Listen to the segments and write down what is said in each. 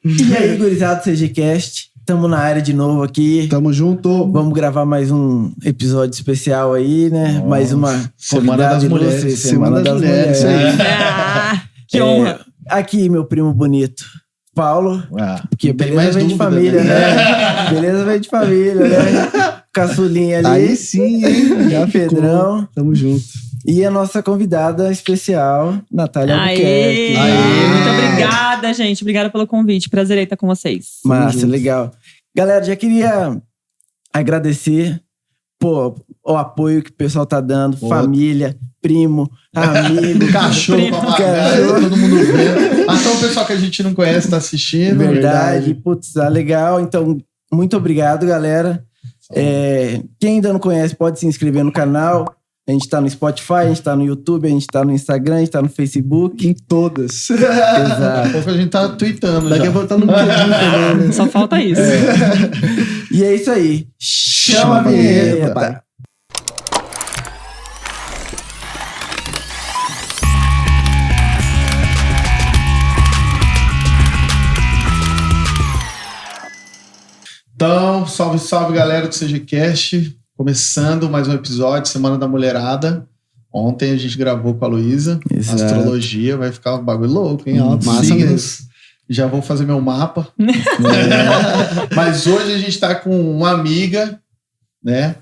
E aí, gurizada do CGCast, tamo na área de novo aqui. Tamo junto. Vamos gravar mais um episódio especial aí, né? Nossa. Mais uma Semana das Mulheres. Semana das Mulheres. Que honra. Aqui, meu primo bonito, Paulo. Porque beleza vem de família, né? Beleza vem de família, né? Caçulinha ali. Aí sim, hein? Já Pedrão. Ficou. Tamo junto. E a nossa convidada especial, Natália Aê! Albuquerque. Muito obrigada, gente. Obrigada pelo convite. Prazer estar com vocês. Massa, legal. Galera, já queria agradecer o apoio que o pessoal tá dando. Família, primo, amigo. Cachorro, todo mundo vê. Até o pessoal que a gente não conhece tá assistindo. Verdade. Putz, tá legal. Então, muito obrigado, galera. Quem ainda não conhece pode se inscrever no canal. A gente tá no Spotify, a gente tá no YouTube, a gente tá no Instagram, a gente tá no Facebook. Em todas. Exato. Pouco a gente tá tweetando. Daqui a pouco tá no LinkedIn também, né? Só falta isso. E é isso aí. Chama a vinheta. Então, salve, salve, galera do CGCast. Começando mais um episódio, Semana da Mulherada. Ontem a gente gravou com a Luísa. Astrologia, vai ficar um bagulho louco, hein? Massa signos. mesmo. Já vou fazer meu mapa. Mas hoje a gente tá com uma amiga, né?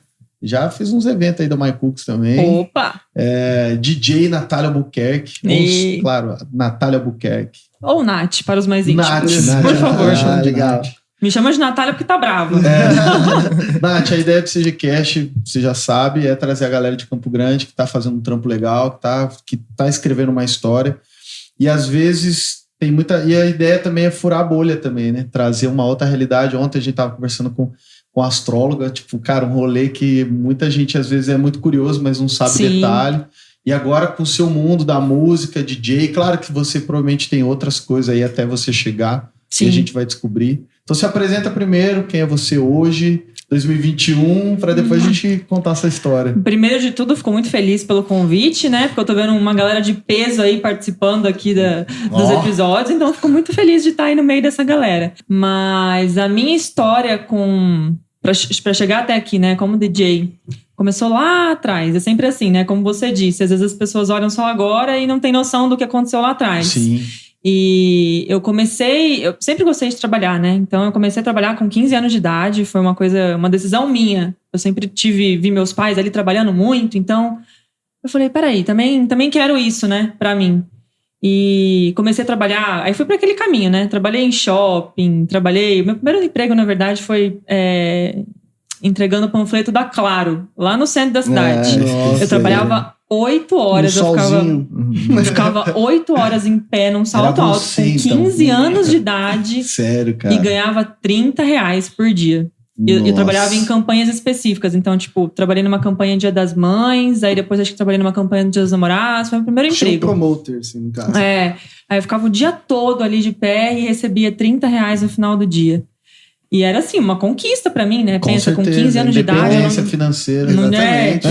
Já fiz uns eventos aí da My Cooks também. Opa! DJ Natália Albuquerque. Claro, Natália Albuquerque. Ou Nath, para os mais íntimos. Nath, por favor. chama de legal. Nath. Me chama de Natália porque tá brava. Nath, a ideia do CGCast, você já sabe, é trazer a galera de Campo Grande que tá fazendo um trampo legal, que tá escrevendo uma história. E às vezes tem muita... E a ideia também é furar a bolha também, né? Trazer uma outra realidade. Ontem a gente tava conversando com a astróloga, tipo, cara, um rolê que muita gente às vezes é muito curioso, mas não sabe detalhe. E agora com o seu mundo da música, DJ, claro que você provavelmente tem outras coisas aí até você chegar. Sim. E a gente vai descobrir. Então se apresenta primeiro, quem é você hoje, 2021, para depois a gente contar essa história. Primeiro de tudo, fico muito feliz pelo convite, né? Porque eu tô vendo uma galera de peso aí participando aqui dos episódios, então eu fico muito feliz de estar aí no meio dessa galera. Mas a minha história pra chegar até aqui, né, como DJ, começou lá atrás. É sempre assim, né? Como você disse, às vezes as pessoas olham só agora e não tem noção do que aconteceu lá atrás. Sim. E eu sempre gostei de trabalhar, né? Então eu comecei a trabalhar com 15 anos de idade, foi uma decisão minha. Eu sempre vi meus pais ali trabalhando muito, então eu falei, peraí, também quero isso, né, pra mim. E comecei a trabalhar, aí fui pra aquele caminho, né? Trabalhei em shopping, meu primeiro emprego, na verdade, foi entregando panfleto da Claro, lá no centro da cidade. Eu trabalhava 8 horas, eu ficava 8 horas em pé num salto alto, com 15 anos de idade. Sério, cara. E ganhava R$30 por dia. Eu trabalhava em campanhas específicas. Então, tipo, trabalhei numa campanha Dia das Mães, aí depois acho que trabalhei numa campanha Dia dos Namorados. Foi o meu primeiro emprego. Promoter, assim, no caso. Aí eu ficava o dia todo ali de pé e recebia R$30 no final do dia. E era assim, uma conquista pra mim, né? Pensa, com 15 anos de idade. Independência financeira, exatamente.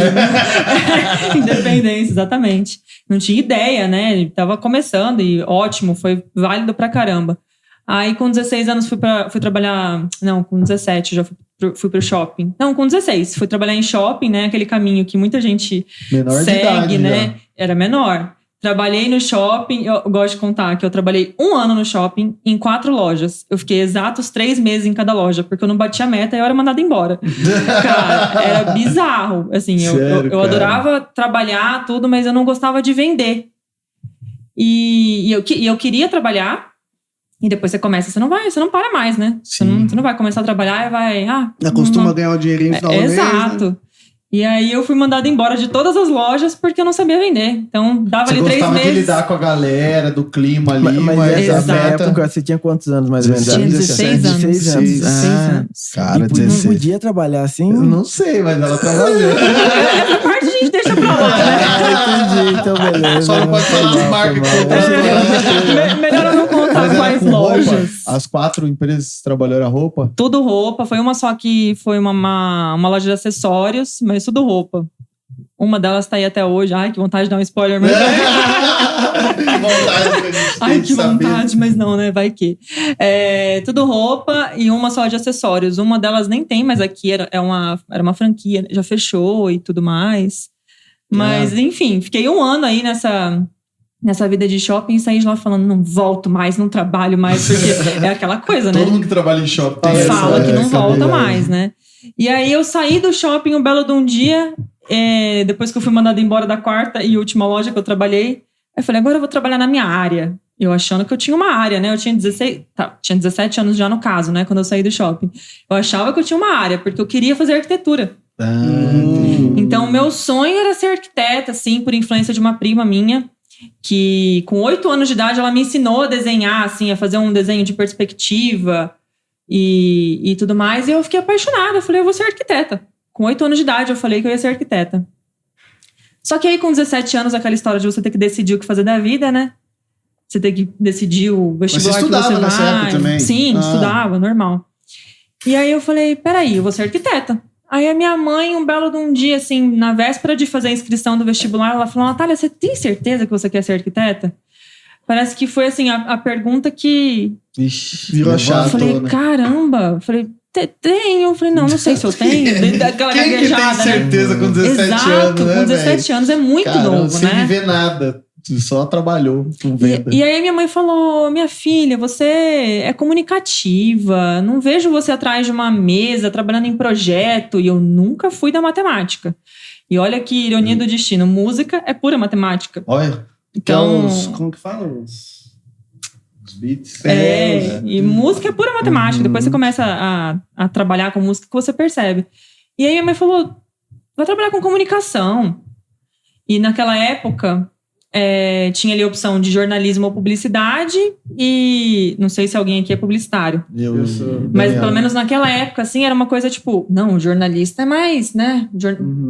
Independência, exatamente. Não tinha ideia, né? Tava começando e ótimo, foi válido pra caramba. Aí com 16 anos fui trabalhar... Não, com 17 já fui pro shopping. Não, com 16 fui trabalhar em shopping, né? Aquele caminho que muita gente menor segue, de idade, né? Já. Era menor. Trabalhei no shopping, eu gosto de contar que eu trabalhei 1 ano no shopping em 4 lojas. Eu fiquei exatos 3 meses em cada loja, porque eu não batia a meta e eu era mandada embora. Cara, era bizarro. Assim, eu adorava trabalhar tudo, mas eu não gostava de vender. E eu queria trabalhar, e depois você começa, você não para mais, né? Você não vai começar a trabalhar e vai... Acostuma ganhar o dinheirinho no final do mês, exato. Né? E aí eu fui mandada embora de todas as lojas porque eu não sabia vender. Então dava ali 3 meses. Você gostava de lidar com a galera, do clima ali, mas nessa época você tinha quantos anos mais ou menos? Tinha 16 anos. 16 anos. Cara, 16. Não podia trabalhar assim? Eu não sei, mas ela trabalhou. Essa parte a gente deixa pra lá, né? Entendi, então beleza. Só não pode falar as marcas que melhor eu não contar quais lojas. As 4 empresas trabalharam a roupa? Tudo roupa. Foi uma só que foi uma loja de acessórios, mas tudo roupa. Uma delas tá aí até hoje. Ai, que vontade de dar um spoiler, mas... Que vontade que a gente Ai, tem que de saber. vontade, mas não, né? Vai que. Tudo roupa e uma só de acessórios. Uma delas nem tem, mas aqui era uma franquia, já fechou e tudo mais. Mas, enfim, fiquei um ano aí nessa vida de shopping e saí de lá falando, não volto mais, não trabalho mais, porque é aquela coisa, né? Todo mundo que trabalha em shopping Fala que não volta cadeira. mais, né? E aí eu saí do shopping um belo de um dia, depois que eu fui mandada embora da quarta e última loja que eu trabalhei, eu falei, agora eu vou trabalhar na minha área. Eu achando que eu tinha uma área, né? Eu tinha 17 anos já no caso, né? Quando eu saí do shopping. Eu achava que eu tinha uma área, porque eu queria fazer arquitetura. Então, o meu sonho era ser arquiteta, assim, por influência de uma prima minha, que com 8 anos de idade ela me ensinou a desenhar, assim, a fazer um desenho de perspectiva e tudo mais. E eu fiquei apaixonada. Eu falei, eu vou ser arquiteta. Com 8 anos de idade eu falei que eu ia ser arquiteta. Só que aí com 17 anos, aquela história de você ter que decidir o que fazer da vida, né? Você tem que decidir o vestibular que você vai. Mas você estudava nessa época também? Sim, estudava, normal. E aí eu falei, peraí, eu vou ser arquiteta. Aí a minha mãe, um belo de um dia, assim, na véspera de fazer a inscrição do vestibular, ela falou, Natália, você tem certeza que você quer ser arquiteta? Parece que foi, assim, a pergunta que... Vixe, virou eu chato, falei, né? caramba. Eu falei, tenho. Eu falei, não sei se eu tenho. Daquela Quem que tem gaguejada, certeza com 17 Exato, anos, né, com 17 anos é muito Caramba, novo, sem né? viver nada. Só trabalhou com venda. E aí minha mãe falou, minha filha, você é comunicativa, não vejo você atrás de uma mesa, trabalhando em projeto, e eu nunca fui da matemática. E olha que ironia do destino, música é pura matemática. Olha, Então, Como que fala? Os beats. e música é pura matemática. Depois você começa a trabalhar com música que você percebe. E aí minha mãe falou, vai trabalhar com comunicação. E naquela época... tinha ali a opção de jornalismo ou publicidade e não sei se alguém aqui é publicitário. eu sou. Mas pelo menos naquela época, assim, era uma coisa tipo, não, jornalista é mais, né?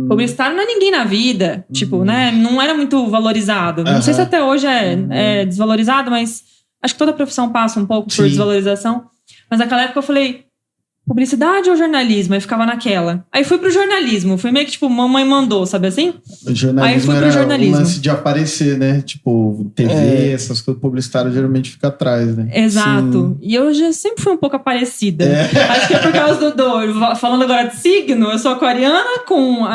Publicitário não é ninguém na vida. Tipo, né? Não era muito valorizado. Não sei se até hoje é desvalorizado, mas acho que toda profissão passa um pouco por desvalorização. Mas naquela época eu falei, publicidade ou jornalismo? Aí ficava naquela. Aí fui pro jornalismo. Fui meio que, tipo, mamãe mandou, sabe assim? O jornalismo aí fui pro era jornalismo. o lance de aparecer, né? Tipo, TV, essas coisas, publicitário geralmente fica atrás, né? Exato. Sim. E eu já sempre fui um pouco aparecida. Acho que é por causa falando agora de signo, eu sou aquariana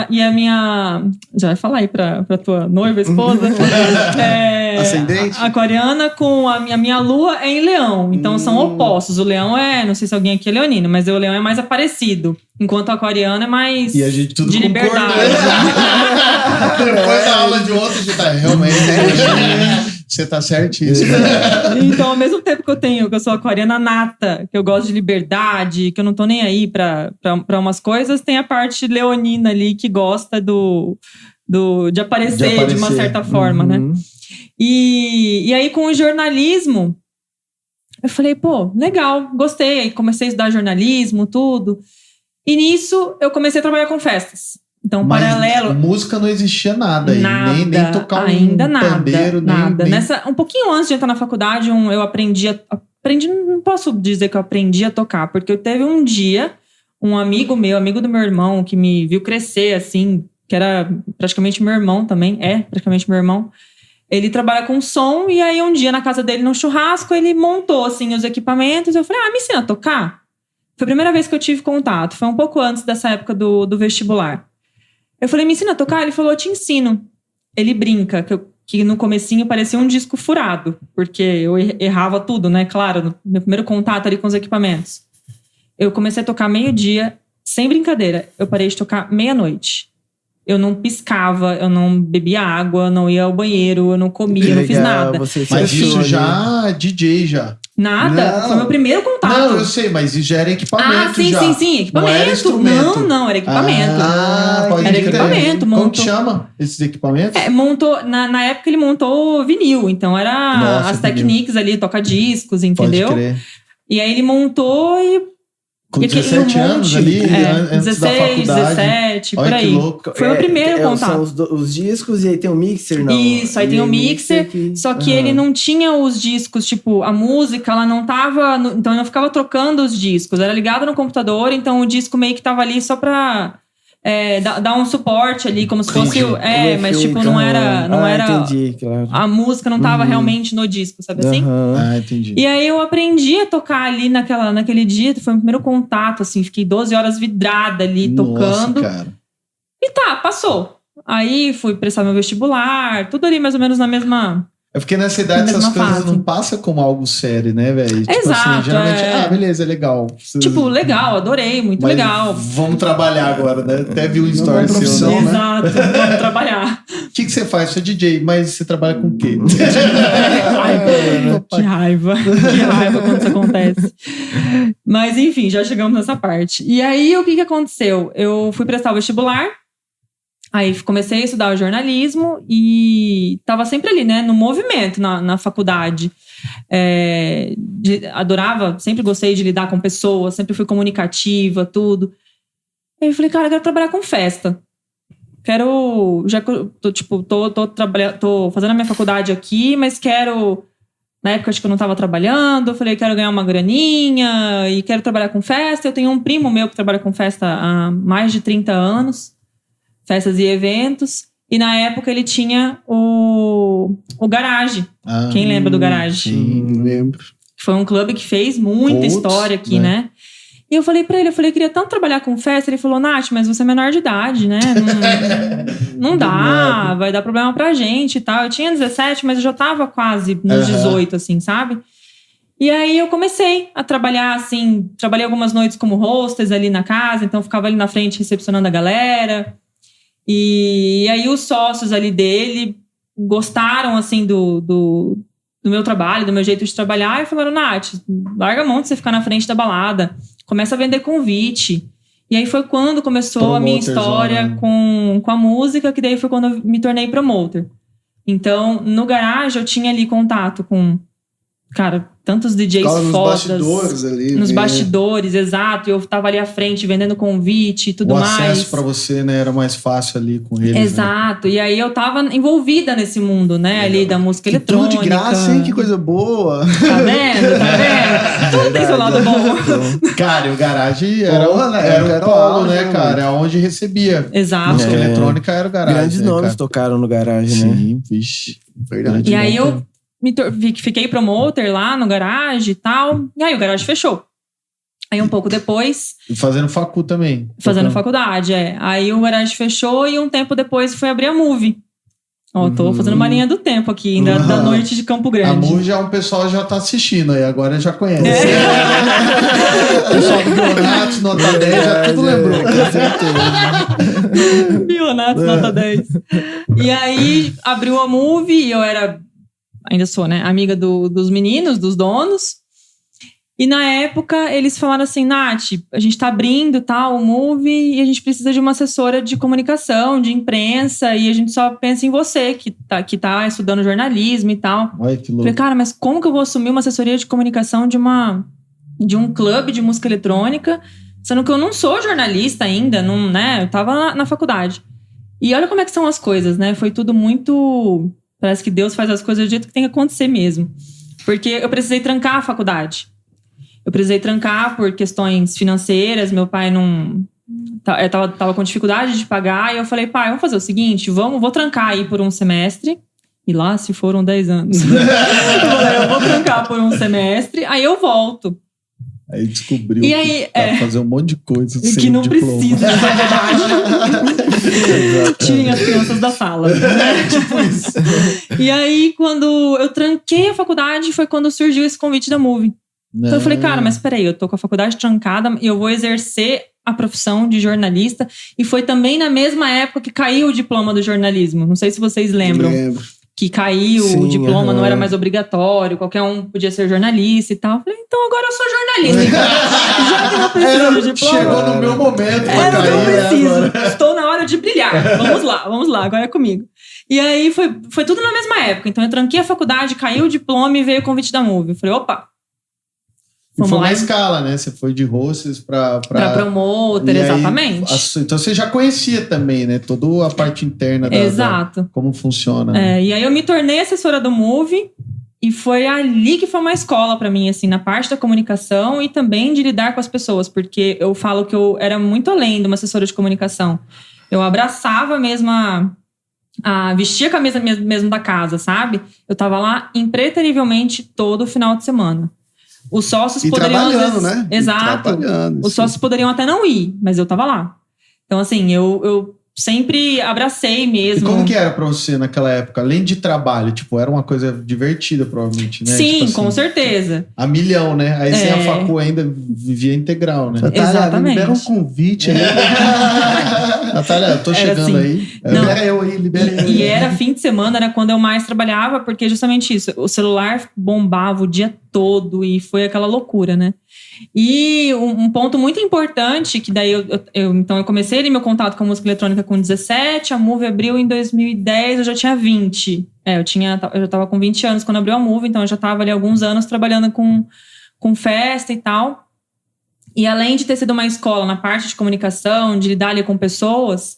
e a minha... Já vai falar aí pra tua noiva, esposa. Ascendente? Aquariana com a minha lua é em leão. Então são opostos. O leão não sei se alguém aqui é leonino, mas o leão é mais aparecido. Enquanto o aquariano é mais e a gente tudo de liberdade. Depois da aula de ontem, a gente tá realmente... Você tá certíssimo. Então, ao mesmo tempo que eu sou aquariana nata, que eu gosto de liberdade, que eu não tô nem aí pra umas coisas, tem a parte leonina ali que gosta de aparecer de uma certa forma, né? E aí, com o jornalismo, eu falei, pô, legal, gostei. Aí comecei a estudar jornalismo, tudo. E nisso, eu comecei a trabalhar com festas. Então, mas paralelo... música não existia nada aí. Nem tocar ainda pandeiro. Nada. Nem... Um pouquinho antes de entrar na faculdade, eu aprendi, não posso dizer que eu aprendi a tocar, porque eu teve um dia, um amigo do meu irmão, que me viu crescer, assim, que era praticamente meu irmão também, praticamente meu irmão. Ele trabalha com som, e aí um dia na casa dele, no churrasco, ele montou, assim, os equipamentos. Eu falei, me ensina a tocar? Foi a primeira vez que eu tive contato. Foi um pouco antes dessa época do vestibular. Eu falei, me ensina a tocar? Ele falou, eu te ensino. Ele brinca, que no comecinho parecia um disco furado, porque eu errava tudo, né? Claro, no meu primeiro contato ali com os equipamentos. Eu comecei a tocar meio-dia, sem brincadeira. Eu parei de tocar meia-noite. Eu não piscava, eu não bebia água, não ia ao banheiro, eu não comia, eu não fiz nada. Mas isso já DJ já. Nada, foi meu primeiro contato. Não, eu sei, mas isso já era equipamento sim, já. Sim, equipamento. Não era instrumento. Não, era equipamento. Pode era equipamento. Como que chama esses equipamentos? Montou, na época ele montou vinil, então era as Technics ali, toca-discos, entendeu? Pode crer. E aí ele montou com 17 anos ali, antes 16, da faculdade. 17, olha por aí. Que louco. Foi o primeiro contato. São os discos e aí tem o mixer, não? Isso, aí tem o mixer, só que ele não tinha os discos, tipo, a música, ela não tava... Então eu não ficava trocando os discos, era ligado no computador, então o disco meio que tava ali só pra dar um suporte ali, como se fosse... mas tipo, não era... Entendi, claro. A música não tava realmente no disco, sabe assim? Entendi. E aí eu aprendi a tocar ali naquele dia, foi o primeiro contato, assim, fiquei 12 horas vidrada ali, tocando. Cara. E passou. Aí fui prestar meu vestibular, tudo ali mais ou menos na mesma... É porque nessa idade essas coisas fase. não passam como algo sério, né, velho? Tipo Exato, assim, geralmente, beleza, é legal. Tipo, legal, adorei, muito legal. Vamos trabalhar agora, né? Até vi um story seu, né? Exato, vamos trabalhar. O que você faz? Você é DJ, mas você trabalha com o quê? Que raiva quando isso acontece. Mas enfim, já chegamos nessa parte. E aí, o que aconteceu? Eu fui prestar o vestibular, aí comecei a estudar o jornalismo e tava sempre ali, né, no movimento na faculdade. Adorava, sempre gostei de lidar com pessoas, sempre fui comunicativa, tudo. Aí eu falei, cara, eu quero trabalhar com festa. Já que eu tô fazendo a minha faculdade aqui, mas quero... Na época, acho que eu não tava trabalhando. Eu falei, quero ganhar uma graninha e quero trabalhar com festa. Eu tenho um primo meu que trabalha com festa há mais de 30 anos. Festas e eventos. E na época ele tinha o Garage. Quem lembra do Garage? Sim, lembro. Foi um clube que fez muita história aqui, né? E eu falei pra ele, queria tanto trabalhar com festa. Ele falou, Nath, mas você é menor de idade, né? Não dá, vai dar problema pra gente e tal. Eu tinha 17, mas eu já tava quase nos 18, assim, sabe? E aí eu comecei a trabalhar, assim, trabalhei algumas noites como hostess ali na casa, então eu ficava ali na frente recepcionando a galera. E aí os sócios ali dele gostaram, assim, do meu trabalho, do meu jeito de trabalhar, e falaram, Nath, larga a mão de você ficar na frente da balada, começa a vender convite. E aí foi quando começou a minha história com a música, que daí foi quando eu me tornei promoter. Então, no Garage, eu tinha ali contato com, cara, tantos DJs fodas. Bastidores ali. Nos bastidores, exato. Eu tava ali à frente, vendendo convite e tudo mais. O acesso pra você, né, era mais fácil ali com eles. Exato. Né? E aí eu tava envolvida nesse mundo, né, ali da música eletrônica. Tudo de graça, hein? Que coisa boa. Tá vendo? Tudo tem seu lado bom. Cara, o Garage era o polo, né, cara? É onde recebia. Exato. Música eletrônica era o Garage. Grandes nomes tocaram no Garage, né? Sim, vixe. Verdade. E aí eu fiquei promoter lá no Garage e tal. E aí o Garage fechou. Aí um pouco depois... E fazendo facu também. Fazendo faculdade, Aí o Garage fechou e um tempo depois foi abrir a Move. Ó, tô fazendo uma linha do tempo aqui, ainda da noite de Campo Grande. A Move já o pessoal já tá assistindo aí, agora já conhece. O pessoal do Bionatos, nota 10, já tudo lembrou. Com certeza. Bionatos, nota 10. E aí abriu a Move e eu era... Ainda sou, né? Amiga dos meninos, dos donos. E na época, eles falaram assim, Nath, a gente tá abrindo, o Move, e a gente precisa de uma assessora de comunicação, de imprensa, e a gente só pensa em você, que tá estudando jornalismo e tal. Ai, que louco. Falei, cara, mas como que eu vou assumir uma assessoria de comunicação de um clube de música eletrônica, sendo que eu não sou jornalista ainda, não, né? Eu tava na faculdade. E olha como é que são as coisas, né? Foi tudo muito... Parece que Deus faz as coisas do jeito que tem que acontecer mesmo. Porque eu precisei trancar a faculdade. Eu precisei trancar por questões financeiras. Meu pai não... Tava com dificuldade de pagar. E eu falei, pai, vamos fazer o seguinte. Vou trancar aí por um semestre. E lá se foram 10 anos. Eu vou trancar por um semestre. Aí eu volto. Aí descobriu e aí, que fazer um monte de coisa que sem não diploma. Precisa, na verdade. Tirem as crianças da sala. Né? Tipo isso. E aí, quando eu tranquei a faculdade, foi quando surgiu esse convite da Move. Então eu falei, cara, mas peraí, eu tô com a faculdade trancada e eu vou exercer a profissão de jornalista. E foi também na mesma época que caiu o diploma do jornalismo. Não sei se vocês lembram. Lembro. Que caiu, o diploma não era mais obrigatório, qualquer um podia ser jornalista e tal. Eu falei, então agora eu sou jornalista. Já que não preciso de diploma. Chegou no meu momento. Não preciso. Estou na hora de brilhar. Vamos lá, agora é comigo. E aí foi tudo na mesma época. Então eu tranquei a faculdade, caiu o diploma e veio o convite da Move. Eu falei, opa. Foi uma escala, né? Você foi de hostess pra promoter, exatamente. Então você já conhecia também, né? Toda a parte interna Exato. como funciona. E aí eu me tornei assessora do Move E foi ali que foi uma escola pra mim, assim, na parte da comunicação e também de lidar com as pessoas, porque eu falo que eu era muito além de uma assessora de comunicação. Eu abraçava mesmo vestia a camisa mesmo da casa, sabe? Eu tava lá impreterivelmente todo final de semana. Os sócios poderiam... trabalhando, né? Exato. Os sócios poderiam até não ir, mas eu tava lá. Então, assim, eu sempre abracei mesmo. E como que era pra você naquela época? Além de trabalho, tipo, era uma coisa divertida, provavelmente, né? Sim, tipo assim, com certeza. A milhão, né? Aí sem a facu ainda vivia integral, né? Natália, Exatamente. libera um convite. Né? Natália, eu tô Era chegando assim. aí. Não. Libera eu aí, libera eu. E era fim de semana, era quando eu mais trabalhava, porque justamente isso, o celular bombava o dia todo e foi aquela loucura, né? E um ponto muito importante, que daí então eu comecei ali meu contato com a música eletrônica com 17, a Move abriu em 2010, eu já tinha 20. Eu já tava com 20 anos quando abriu a Move, então eu já tava ali alguns anos trabalhando com festa e tal. E além de ter sido uma escola na parte de comunicação, de lidar ali com pessoas,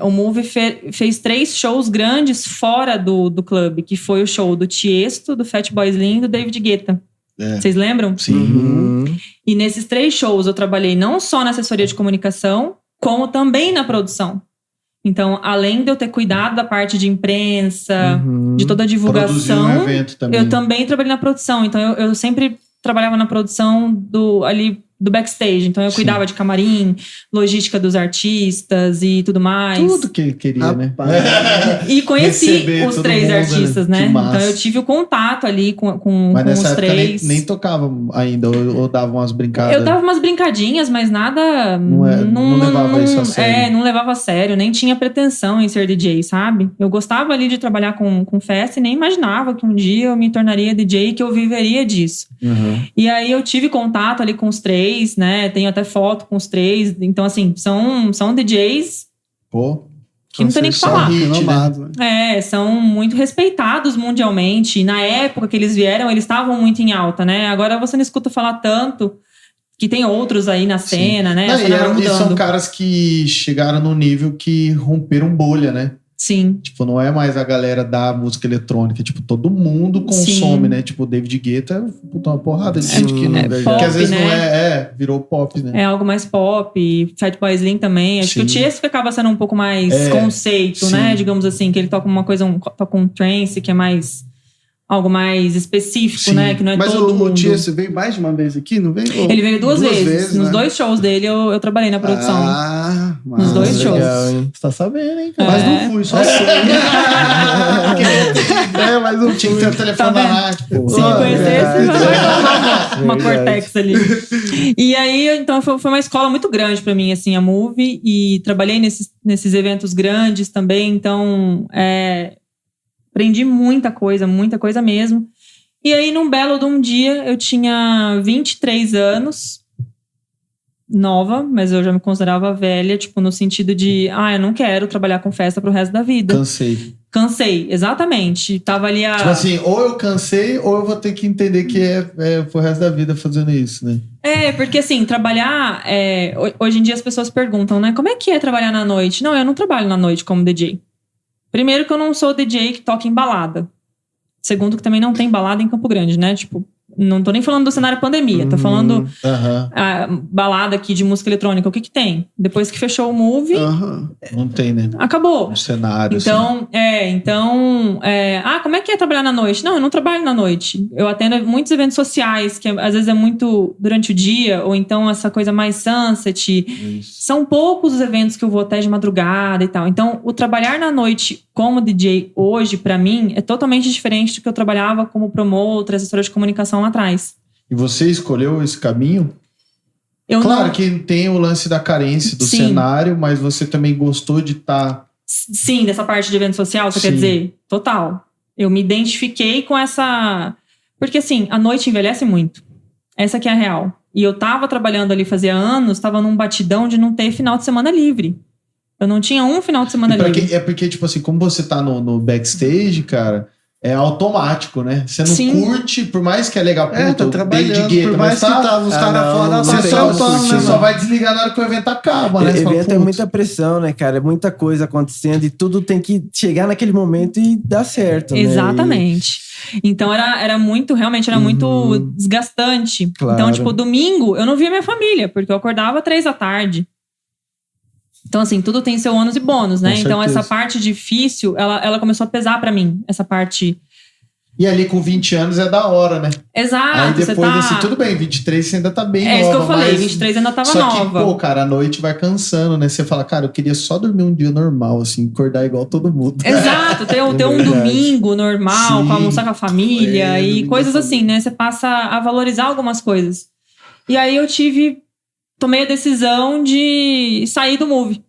o Move fez 3 shows grandes fora do clube, que foi o show do Tiesto, do Fatboy Slim e do David Guetta. Vocês lembram? Sim. E nesses 3 shows eu trabalhei não só na assessoria de comunicação, como também na produção. Então, além de eu ter cuidado da parte de imprensa, de toda a divulgação, Produziu um evento também. eu também trabalhei na produção. Então, eu sempre trabalhava na produção do backstage. Então, eu cuidava de camarim, logística dos artistas e tudo mais. Tudo que ele queria, né? E conheci Receber os todo 3 mundo, artistas, né? né? Que massa. Então, eu tive o contato ali com Mas nessa os época 3. nem tocava ainda, ou dava umas brincadas. Eu dava umas brincadinhas, mas nada... Não levava isso a sério. Não levava a sério. Nem tinha pretensão em ser DJ, sabe? Eu gostava ali de trabalhar com festa e nem imaginava que um dia eu me tornaria DJ e que eu viveria disso. E aí eu tive contato ali com os 3, né? Tenho até foto com os 3. Então, assim, são DJs... Pô, que não tem nem o que falar. Renomado, né? São muito respeitados mundialmente. E na época que eles vieram, eles estavam muito em alta, né? Agora você não escuta falar tanto, que tem outros aí na cena, né? A cena vai e mudando. são caras que chegaram no nível que romperam bolha, né? Sim. Tipo, não é mais a galera da música eletrônica. Tipo, todo mundo consome, Sim. né? Tipo, o David Guetta botou uma porrada de gente que não... pop, que às vezes né? não virou pop, né? É algo mais pop. Fatboy Slim também. Acho que o Tiesto acaba sendo um pouco mais conceito, né? Digamos assim, que ele toca uma coisa, toca um trance que é mais... algo mais específico, né? Que não é Mas todo mundo. o Tiesto veio mais de uma vez aqui, não veio? Ele veio duas vezes. Nos né? 2 shows dele eu trabalhei na produção. Nos 2 shows. Legal, hein? Você tá sabendo, hein? Mas não fui, só sei. Mas não tinha que ter o telefone da Nath, pô. Se me conhecesse, verdade. uma Verdade. Cortex ali. E aí, então, foi uma escola muito grande pra mim, assim, a Move. E trabalhei nesses eventos grandes também. Então, aprendi muita coisa mesmo. E aí, num belo de um dia, eu tinha 23 anos, nova, mas eu já me considerava velha, tipo, no sentido de, eu não quero trabalhar com festa pro resto da vida. Cansei, exatamente. Tava ali Tipo assim, ou eu cansei, ou eu vou ter que entender que foi o resto da vida fazendo isso, né? Porque assim, trabalhar... hoje em dia as pessoas perguntam, né? Como é que é trabalhar na noite? Não, eu não trabalho na noite como DJ. Primeiro que eu não sou DJ que toca em balada. Segundo que também não tem balada em Campo Grande, né? Tipo, não tô nem falando do cenário pandemia. Tô falando a balada aqui de música eletrônica. O que tem? Depois que fechou o Move... Não tem, né? Acabou. Um cenário, então, assim. Como é que é trabalhar na noite? Não, eu não trabalho na noite. Eu atendo muitos eventos sociais, que às vezes é muito durante o dia, ou então essa coisa mais sunset. Isso. São poucos os eventos que eu vou até de madrugada e tal. Então, o trabalhar na noite como DJ hoje, pra mim, é totalmente diferente do que eu trabalhava como promotor, assessora de comunicação lá atrás. E você escolheu esse caminho? Claro que tem o lance da carência do cenário, mas você também gostou de estar... Sim, dessa parte de evento social, você quer dizer? Total. Eu me identifiquei com essa... Porque assim, a noite envelhece muito. Essa que é a real. E eu tava trabalhando ali fazia anos, tava num batidão de não ter final de semana livre. Eu não tinha um final de semana livre. É porque, tipo assim, como você tá no backstage, cara... É automático, né? Você não curte, por mais que é legal. Tá trabalhando, Guetta, por mais que tava os caras fora, você só vai desligar na hora que o evento acaba, né? Evento é muita pressão, né, cara? É muita coisa acontecendo e tudo tem que chegar naquele momento e dar certo, né? Exatamente. Então realmente era muito desgastante. Claro. Então, tipo, domingo eu não via minha família, porque eu acordava 3 da tarde. Então, assim, tudo tem seu ônus e bônus, né? Com Então, certeza. essa parte difícil, ela começou a pesar pra mim. Essa parte... E ali com 20 anos é da hora, né? Exato, Aí depois, você tá... assim, tudo bem, 23 você ainda tá bem nova. É isso que eu falei, mas... 23 ainda tava Só nova. que, pô, cara, a noite vai cansando, né? Você fala, cara, eu queria só dormir um dia normal, assim, acordar igual todo mundo. Exato, ter um verdade. domingo normal, Sim. com almoçar com a família e domingo coisas com a assim, né? Você passa a valorizar algumas coisas. E aí tomei a decisão de sair do Move.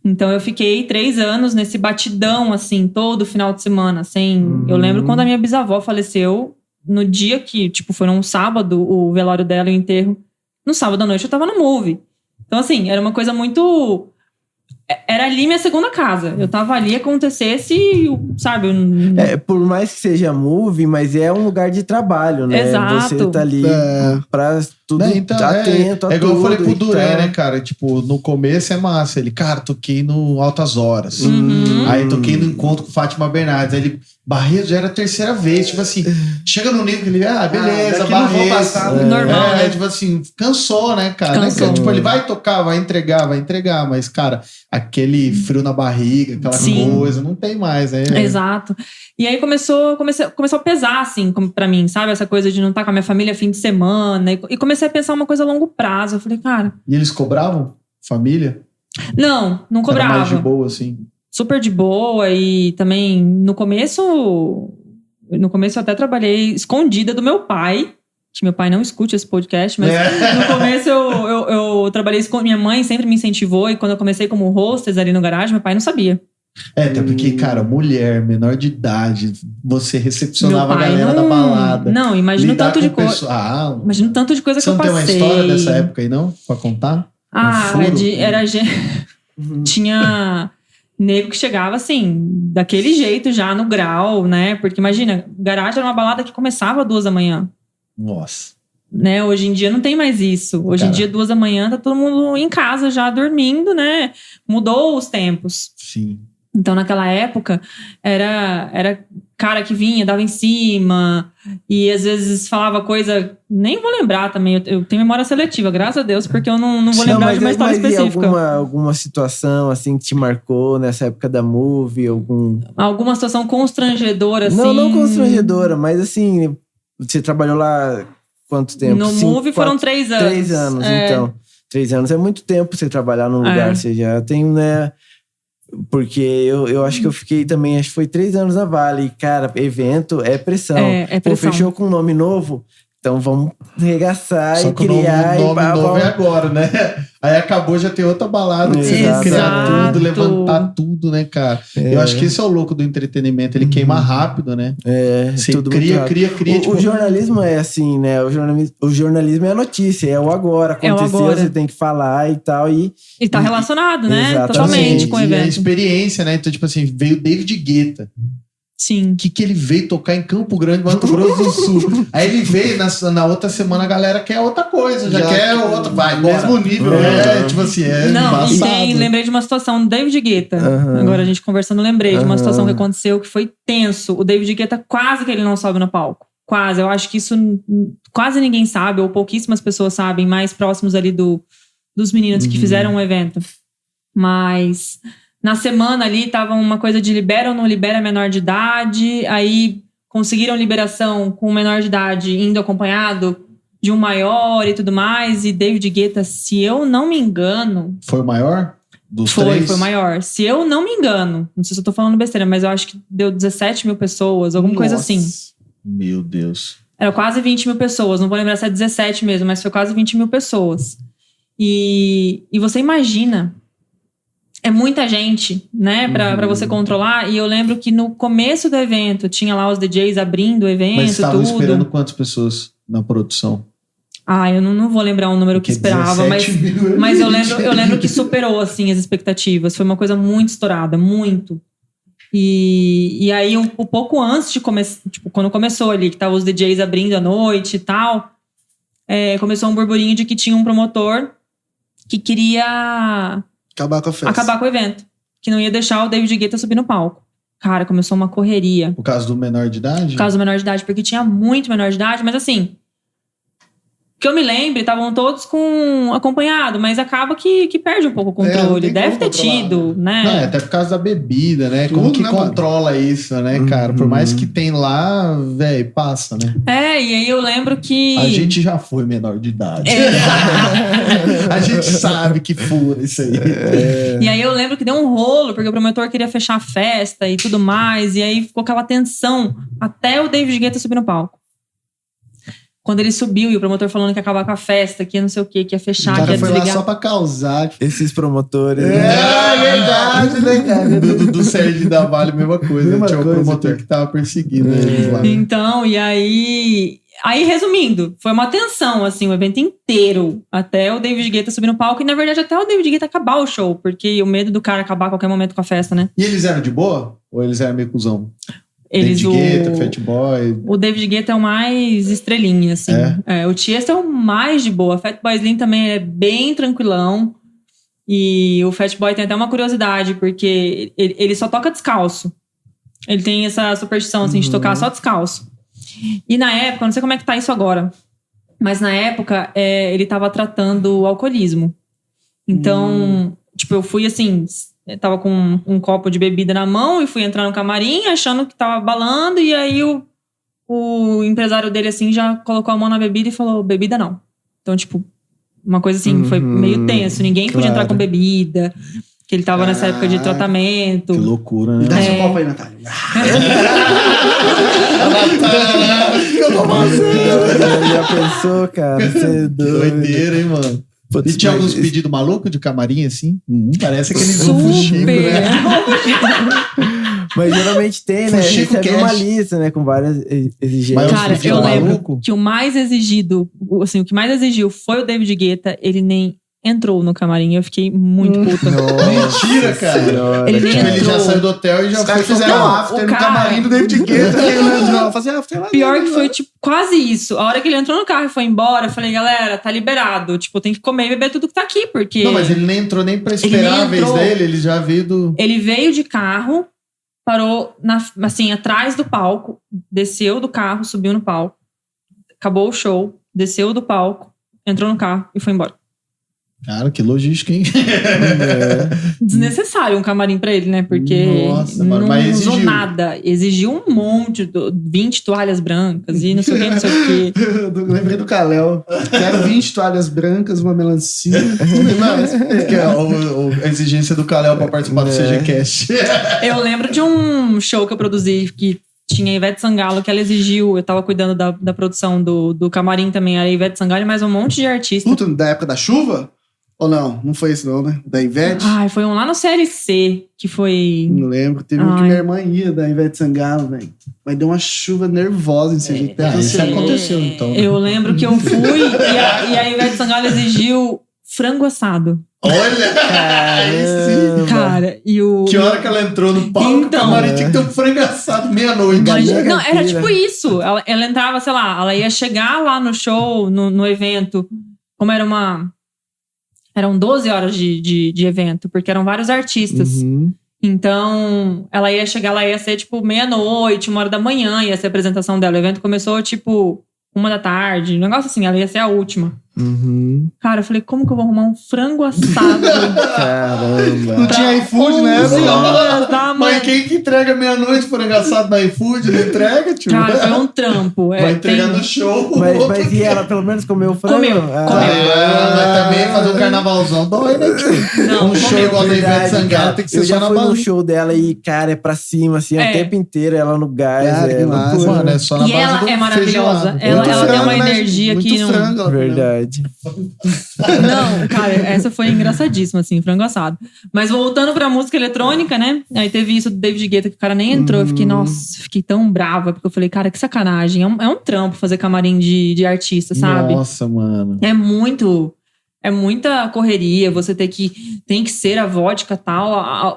Então eu fiquei 3 anos nesse batidão, assim, todo final de semana, sem... Eu lembro quando a minha bisavó faleceu, no dia que, tipo, foi num sábado, o velório dela e o enterro. No sábado à noite eu tava no Move. Então, assim, era uma coisa muito... Era ali minha segunda casa. Eu tava ali, acontecesse, sabe? Por mais que seja Move, mas é um lugar de trabalho, né? Exato. Você tá ali pra tudo Então, atento a igual eu tudo falei pro e Duré, tal. né, cara? Tipo, no começo é massa. Ele, cara, toquei no Altas Horas. Uhum. Aí toquei no encontro com Fátima Bernardes. Aí ele, Barreto já era a 3ª vez. Tipo assim, chega no nível que ele, beleza, daqui não vou Barreto. passar, né? Normal, né? Tipo assim, cansou, né, cara? Cansou. Né? Tipo, ele vai tocar, vai entregar. Mas, cara, aquele frio na barriga, aquela Sim. coisa, não tem mais, né? Exato. E aí começou a pesar, assim, pra mim, sabe? Essa coisa de não estar com a minha família fim de semana. E comecei a pensar uma coisa a longo prazo. Eu falei, cara... E eles cobravam? Família? Não Era cobrava. mais de boa, assim. Super de boa. E também, no começo eu até trabalhei escondida do meu pai. Que meu pai não escute esse podcast, mas no começo eu trabalhei escondido. Minha mãe sempre me incentivou. E quando eu comecei como hostess ali no garagem, meu pai não sabia. Até porque, cara, mulher, menor de idade, você recepcionava Meu a pai galera da balada. Não, imagina o lidar tanto de com coisa. Imagina o tanto de coisa você que eu não passei. tem uma história dessa época aí, não? Pra contar? Ah, furo? Tinha nego que chegava assim, daquele jeito já no grau, né? Porque imagina, garagem era uma balada que começava às 2 da manhã. Nossa. Né? Hoje em dia não tem mais isso. Hoje em dia, 2 da manhã, tá todo mundo em casa já dormindo, né? Mudou os tempos. Sim. Então, naquela época, era cara que vinha, dava em cima, e às vezes falava coisa... Nem vou lembrar também, eu tenho memória seletiva, graças a Deus, porque eu não vou lembrar de uma história específica. Alguma situação, assim, que te marcou nessa época da Move? Alguma situação constrangedora, assim? Não constrangedora, mas assim, você trabalhou lá quanto tempo? No Move foram 3 anos. 3 anos, então. 3 anos é muito tempo você trabalhar num lugar, você já tem, né... Porque eu acho que eu fiquei também, acho que foi 3 anos na Vale. E, cara, evento é pressão. É pressão. Pô, fechou com um nome novo, então vamos regaçar Só e que criar. o nome novo é agora, né? Aí acabou, já tem outra balada que você tem que criar tudo, levantar tudo, né, cara? Eu acho que esse é o louco do entretenimento, ele queima rápido, né? Você tudo cria. O jornalismo é assim, né? O jornalismo é a notícia, é o agora. Aconteceu, agora. Você tem que falar e tal. E tá relacionado, né? Exatamente. Totalmente com o E a evento. experiência, né? Então, tipo assim, veio David Guetta. Sim. O que ele veio tocar em Campo Grande, Mato Grosso do Sul. Aí ele veio, na outra semana a galera quer outra coisa, já quer outra, vai, Mesmo nível, tipo assim, Não, e embaçado. lembrei de uma situação do David Guetta. Agora a gente conversando, lembrei de uma situação que aconteceu que foi tenso. O David Guetta quase que ele não sobe no palco. Quase. Eu acho que isso quase ninguém sabe, ou pouquíssimas pessoas sabem, mais próximos ali dos meninos que fizeram o evento. Mas na semana ali tava uma coisa de libera ou não libera menor de idade. Aí conseguiram liberação com o menor de idade indo acompanhado de um maior e tudo mais. E David Guetta, se eu não me engano... Foi o maior dos 3? Foi o maior. Se eu não me engano, não sei se eu tô falando besteira, mas eu acho que deu 17 mil pessoas, alguma coisa assim. Meu Deus. Era quase 20 mil pessoas, não vou lembrar se é 17 mesmo, mas foi quase 20 mil pessoas. E você imagina, é muita gente, né, pra você controlar. E eu lembro que no começo do evento, tinha lá os DJs abrindo o evento, Mas estavam tudo. esperando quantas pessoas na produção? Ah, eu não vou lembrar o número que esperava, mas eu lembro que superou, assim, as expectativas. Foi uma coisa muito estourada, muito. E aí, um pouco antes de começar, tipo, quando começou ali, que tava os DJs abrindo à noite e tal, começou um burburinho de que tinha um promotor que queria acabar com a festa. acabar com o evento. Que não ia deixar o David Guetta subir no palco. cara, começou uma correria. Por causa do menor de idade? Por causa do menor de idade, porque tinha muito menor de idade, mas assim, que eu me lembre, estavam todos acompanhado, mas acaba que perde um pouco o controle. Deve ter tido, né? Não, até por causa da bebida, né? Tudo, Como que né, controla isso, né, cara? Por mais que tem lá, velho, passa, né? E aí eu lembro que... A gente já foi menor de idade. A gente sabe que fura isso aí. E aí eu lembro que deu um rolo, porque o promotor queria fechar a festa e tudo mais, e aí ficou aquela tensão até o David Guetta subir no palco. Quando ele subiu e o promotor falando que ia acabar com a festa, que ia não sei o quê, que ia fechar, que ia foi desligar. lá só pra causar. Esses promotores. Verdade, né, cara? Do Sérgio da Vale, mesma coisa. Mesma Tinha o coisa, promotor cara. que tava perseguindo eles lá. Então, e aí... Aí, resumindo, foi uma tensão, assim, o evento inteiro, até o David Guetta subir no palco, e na verdade até o David Guetta acabar o show, porque o medo do cara acabar a qualquer momento com a festa, né? E eles eram de boa? Ou eles eram meio cuzão? Eles, David Guetta, Fat Boy... O David Guetta é o mais estrelinha, assim. O Tiesto é o mais de boa. Fat Boy Slim também é bem tranquilão. E o Fat Boy tem até uma curiosidade, porque ele só toca descalço. Ele tem essa superstição, assim, de tocar só descalço. E na época, não sei como é que tá isso agora, mas na época ele tava tratando o alcoolismo. Então, tipo, eu fui assim... Eu tava com um copo de bebida na mão e fui entrar no camarim achando que tava balando, e aí o empresário dele, assim, já colocou a mão na bebida e falou, bebida não. Então, tipo, uma coisa assim, foi meio tenso. Ninguém podia entrar com bebida, que ele tava nessa época de tratamento. Que loucura, né? Dá seu copo aí, Natália. O que eu tô fazendo? Já pensou, cara? Você é doido. Doideira, hein, mano? Putz, E tinha mas alguns isso- pedidos malucos de camarim, assim? Parece aqueles do Fuxico, né? Mas geralmente tem, né? Fuxico Recebe uma Cash. lista, né? Com várias exigências. Mas Cara, pedidos eu lembro maluco? que o mais exigido, assim, o que mais exigiu foi o David Guetta. Ele nem entrou no camarim. Eu fiquei muito puta. Mentira, cara. Senhora, Ele nem Tipo, ele já entrou. saiu do hotel e já Os caras foi fizeram fazer um after o no cara- camarim do David Guetta. Não, fazer after lá. Pior dentro, que foi, né? tipo, quase isso. A hora que ele entrou no carro e foi embora, eu falei, galera, tá liberado. Tipo, tem que comer e beber tudo que tá aqui, porque... Não, mas ele nem entrou nem pra Ele esperar nem a vez entrou. dele, ele já veio do... Ele veio de carro, parou, assim, atrás do palco, desceu do carro, subiu no palco, acabou o show, desceu do palco, entrou no carro e foi embora. Cara, que logística, hein? Desnecessário um camarim pra ele, né? Porque Nossa, mano, não mas usou exigiu. nada. Exigiu um monte, 20 toalhas brancas e não sei o que, não sei o que. Eu lembrei do Caléu. Quero 20 toalhas brancas, uma melancia. Que é a exigência do Kalel pra participar do CGCast. Eu lembro de um show que eu produzi que tinha a Ivete Sangalo, que ela exigiu, eu tava cuidando da produção do camarim também, a Ivete Sangalo e mais um monte de artistas. Puta, da época da chuva? Ou não? Não foi isso não, né? Da Ivete? Ai, foi um lá no CLC, que foi... Não lembro. Teve um que Ai. minha irmã ia, da Ivete Sangalo, velho. Mas deu uma chuva nervosa em CG. Isso aconteceu, então. né? Eu lembro que eu fui e a Ivete Sangalo exigiu frango assado. Olha! Aí sim. Cara, e o... Que hora que ela entrou no palco, Então. o camarim tinha que ter um frango assado meia-noite. Imagina- não, era caipira. tipo isso. Ela entrava, sei lá, ela ia chegar lá no show, no evento, como eram 12 horas de evento, porque eram vários artistas. Uhum. Então, ela ia chegar, ela ia ser tipo meia-noite, 1h da manhã, ia ser a apresentação dela. O evento começou tipo 1 da tarde, um negócio assim, ela ia ser a última. Uhum. Cara, eu falei, como que eu vou arrumar um frango assado? Caramba. Não tinha iFood, né? 11 horas da Mas manhã. quem que entrega meia-noite frango assado na iFood? Não entrega, tio? Cara, foi um trampo. Vai entregar tem- no show. Mas e ela pelo menos comeu frango? Comeu, Ah, comeu. Mas também fazer um carnavalzão dói, né, tio? Não, Um show comeu. igual da Ivete Verdade, Sangalo cara. tem que ser eu só já na fui no base. show dela e, cara, é pra cima, assim, É. o tempo inteiro, ela no gás. Cara, que massa. loucura. Mano, é só na E base ela do é maravilhosa. feijoada. Ela Muito tem uma frango, né? energia Muito que não... frango, ela comeu. Verdade. Não, cara, essa foi engraçadíssima, assim, frango assado. Mas voltando pra música eletrônica, né? Aí teve isso do David Guetta, que o cara nem entrou. Eu fiquei, nossa, fiquei tão brava, porque eu falei, cara, que sacanagem. É um trampo fazer camarim de artista, sabe? Nossa, mano. É muita correria, você tem que ser a vodka tal,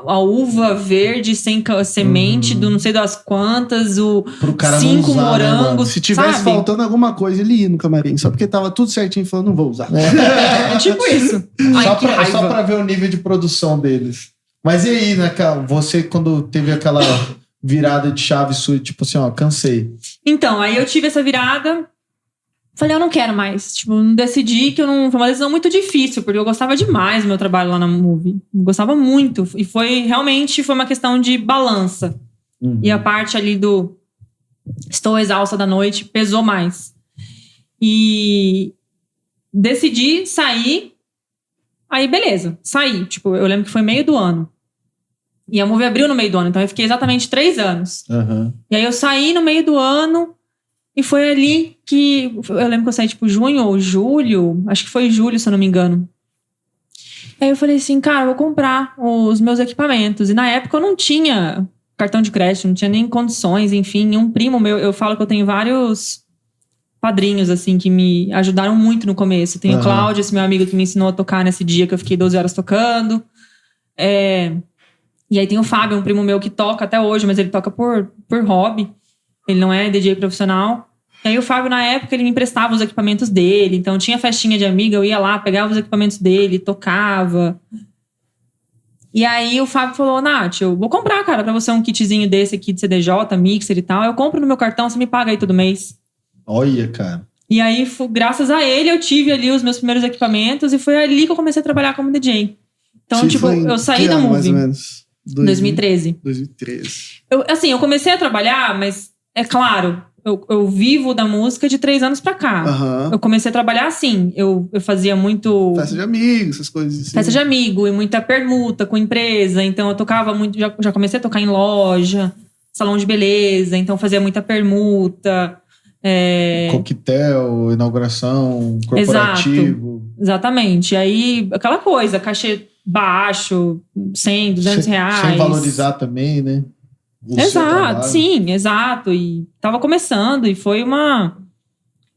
a uva verde sem semente do não sei das quantas, Pro cara não 5 usar, né, mano? morangos, Se tivesse sabe? faltando alguma coisa, ele ia no camarim. Só porque tava tudo certinho, falou, não vou usar. É tipo isso. Ai, Só que raiva. pra ver o nível de produção deles. Mas e aí, né, cara? Você, quando teve aquela virada de chave sua, tipo assim, ó, cansei? Então, aí eu tive essa virada. Falei, eu não quero mais. Tipo, não decidi que eu não... Foi uma decisão muito difícil, porque eu gostava demais do meu trabalho lá na Move. Eu gostava muito. E realmente foi uma questão de balança. E a parte ali do estou exausta da noite pesou mais. E decidi sair. Aí, beleza, saí. Tipo, eu lembro que foi meio do ano. E a Move abriu no meio do ano, então eu fiquei exatamente 3 anos. E aí eu saí no meio do ano e foi ali que... Eu lembro que eu saí, tipo, junho ou julho. Acho que foi julho, se eu não me engano. Aí eu falei assim, cara, eu vou comprar os meus equipamentos. E na época eu não tinha cartão de crédito, não tinha nem condições, enfim. Um primo meu, eu falo que eu tenho vários padrinhos, assim, que me ajudaram muito no começo. Tem o Cláudio, esse meu amigo que me ensinou a tocar nesse dia que eu fiquei 12 horas tocando. E aí tem o Fábio, um primo meu que toca até hoje, mas ele toca por hobby. Ele não é DJ profissional. E aí o Fábio, na época, ele me emprestava os equipamentos dele. Então tinha festinha de amiga, eu ia lá, pegava os equipamentos dele, tocava. E aí o Fábio falou, Nath, eu vou comprar, cara, pra você um kitzinho desse aqui de CDJ, mixer e tal. Eu compro no meu cartão, você me paga aí todo mês. Olha, cara. E aí, graças a ele, eu tive ali os meus primeiros equipamentos e foi ali que eu comecei a trabalhar como DJ. Então, Você tipo, foi eu saí que da ano, mais Move. ou menos? 2013. 2013. Eu comecei a trabalhar, mas é claro, eu vivo da música de 3 anos pra cá. Eu comecei a trabalhar assim. Eu fazia muito... Festa de amigos, essas coisas assim. Festa de amigo e muita permuta com empresa. Então eu tocava muito... Já comecei a tocar em loja, salão de beleza. Então fazia muita permuta. Coquetel, inauguração, corporativo. Exatamente. Aí, aquela coisa, cachê baixo, 100, 200 reais. Sem valorizar também, né? Exato, sim, exato. E tava começando e foi uma...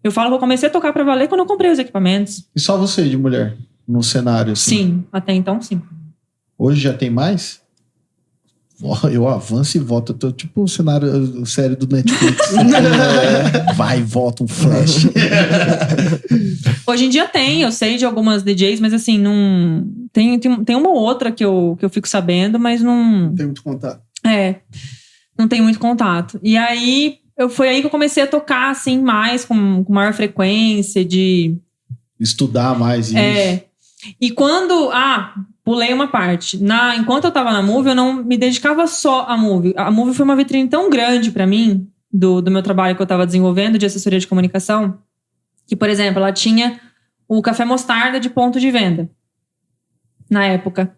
Eu falo que eu comecei a tocar pra valer quando eu comprei os equipamentos. E só você de mulher no cenário, assim? Sim, até então sim. Hoje já tem mais? Eu avanço e volto. Eu tô tipo o cenário série do Netflix. Vai e volta um flash. Hoje em dia tem, eu sei de algumas DJs, mas assim, não... Tem uma ou outra que eu fico sabendo, mas não... Não tem muito contato. Não tem muito contato. E aí, foi aí que eu comecei a tocar, assim, mais, com maior frequência, de... Estudar mais isso. E quando... pulei uma parte. Enquanto eu tava na Move, eu não me dedicava só à Move. A Move foi uma vitrine tão grande pra mim, do meu trabalho que eu tava desenvolvendo, de assessoria de comunicação, que, por exemplo, ela tinha o Café Mostarda de ponto de venda, na época.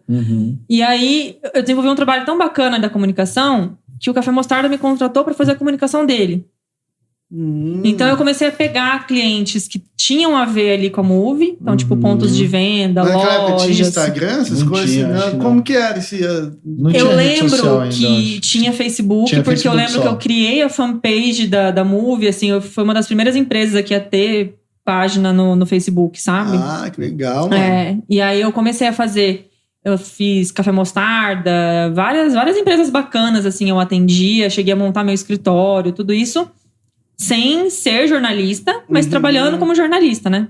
E aí, eu desenvolvi um trabalho tão bacana da comunicação, que o Café Mostarda me contratou pra fazer a comunicação dele. Então eu comecei a pegar clientes que tinham a ver ali com a Move, então tipo pontos de venda, Naquela época tinha lojas. Instagram, essas Não coisas tinha, assim, acho né? que Como não. que era esse... Não Eu tinha rede social lembro ainda, que acho. tinha Facebook, Tinha porque Facebook eu lembro só. que eu criei a fanpage da Move, assim, foi uma das primeiras empresas aqui a ter página no Facebook, sabe? Ah, que legal, mano. E aí eu comecei a fazer... Eu fiz Café Mostarda, várias empresas bacanas, assim, eu atendia, cheguei a montar meu escritório, tudo isso sem ser jornalista, mas trabalhando como jornalista, né?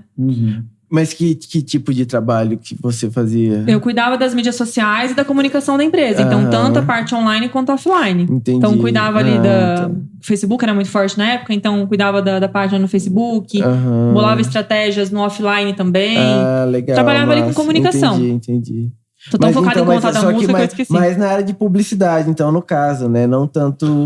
Mas que tipo de trabalho que você fazia? Eu cuidava das mídias sociais e da comunicação da empresa. Então, tanto a parte online quanto offline. Entendi. Então, cuidava ali tá. O Facebook era muito forte na época, então cuidava da página no Facebook, bolava estratégias no offline também. Legal. Trabalhava ali com comunicação. Entendi. Tô tão focada em contar da música que eu esqueci. Mas na área de publicidade, então, no caso, né? Não tanto...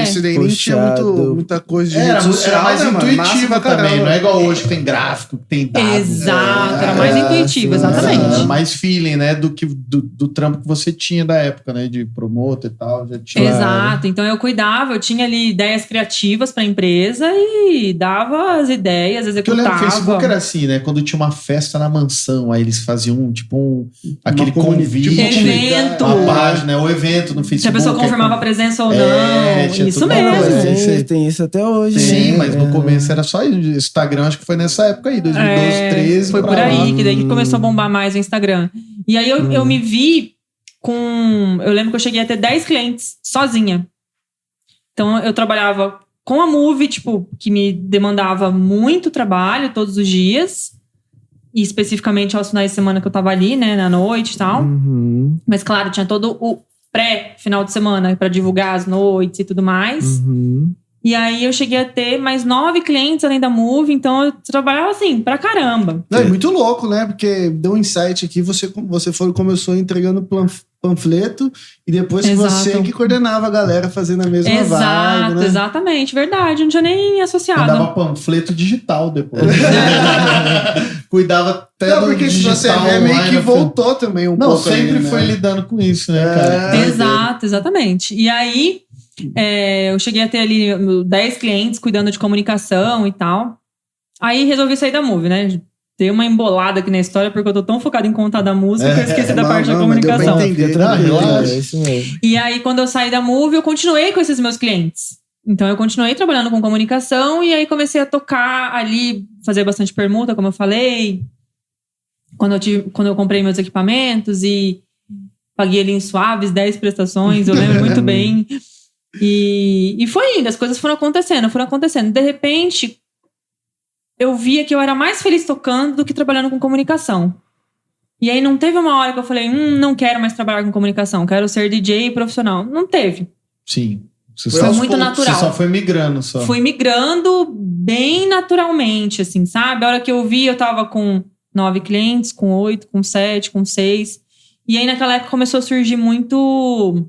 Isso daí nem tinha muita coisa de Era rede social, mais né, mano? Massa intuitiva pra também, caramba. não é igual hoje que tem gráfico, que tem dados. Exato, era mais intuitivo, exatamente. Era mais feeling, né, do trampo que você tinha da época, né, de promotor e tal. Já tinha... Exato, então eu cuidava, eu tinha ali ideias criativas pra empresa e dava as ideias, Porque eu executava. lembro que o Facebook era assim, né, quando tinha uma festa na mansão, aí eles faziam aquele convite, evento. a página, o evento no Facebook. Se a pessoa confirmava a presença ou não. tinha Isso tudo. mesmo. Tem isso até hoje. Sim, né? mas no começo era só isso. Instagram, acho que foi nessa época aí, 2012, 2013. Foi por pra lá. aí, que daí que começou a bombar mais o Instagram. E aí eu me vi com... Eu lembro que eu cheguei a ter 10 clientes sozinha. Então eu trabalhava com a Move, tipo, que me demandava muito trabalho todos os dias. E especificamente aos finais de semana que eu tava ali, né, na noite e tal. Mas claro, tinha todo pré-final de semana pra divulgar as noites e tudo mais. Uhum. E aí eu cheguei a ter mais 9 clientes além da Move, então eu trabalhava assim, pra caramba. Não, é muito louco, né? Porque deu um insight aqui, você começou entregando panfleto e depois você que coordenava a galera fazendo a mesma vibe, né? Exatamente, verdade. Não tinha nem associado. Mandava panfleto digital depois. Cuidava até do porque digital se você ver, meio que voltou também um pouco. Não, sempre ali, né? foi lidando com isso, né, cara? Exato, exatamente. E aí, eu cheguei a ter ali 10 clientes cuidando de comunicação e tal. Aí resolvi sair da Move, né? Dei uma embolada aqui na história, porque eu tô tão focada em contar da música que eu esqueci da parte da comunicação. É isso mesmo. E aí, quando eu saí da Move, eu continuei com esses meus clientes. Então, eu continuei trabalhando com comunicação e aí comecei a tocar ali, fazer bastante permuta, como eu falei. Quando eu comprei meus equipamentos e paguei ali em suaves 10 prestações, eu lembro muito bem. E foi indo, as coisas foram acontecendo. De repente, eu via que eu era mais feliz tocando do que trabalhando com comunicação. E aí não teve uma hora que eu falei, não quero mais trabalhar com comunicação, quero ser DJ profissional. Não teve. Sim. Foi muito natural. Você só foi migrando só. Fui migrando bem naturalmente, assim, sabe? A hora que eu vi, eu tava com 9 clientes, com 8, com 7, com 6. E aí naquela época começou a surgir muito...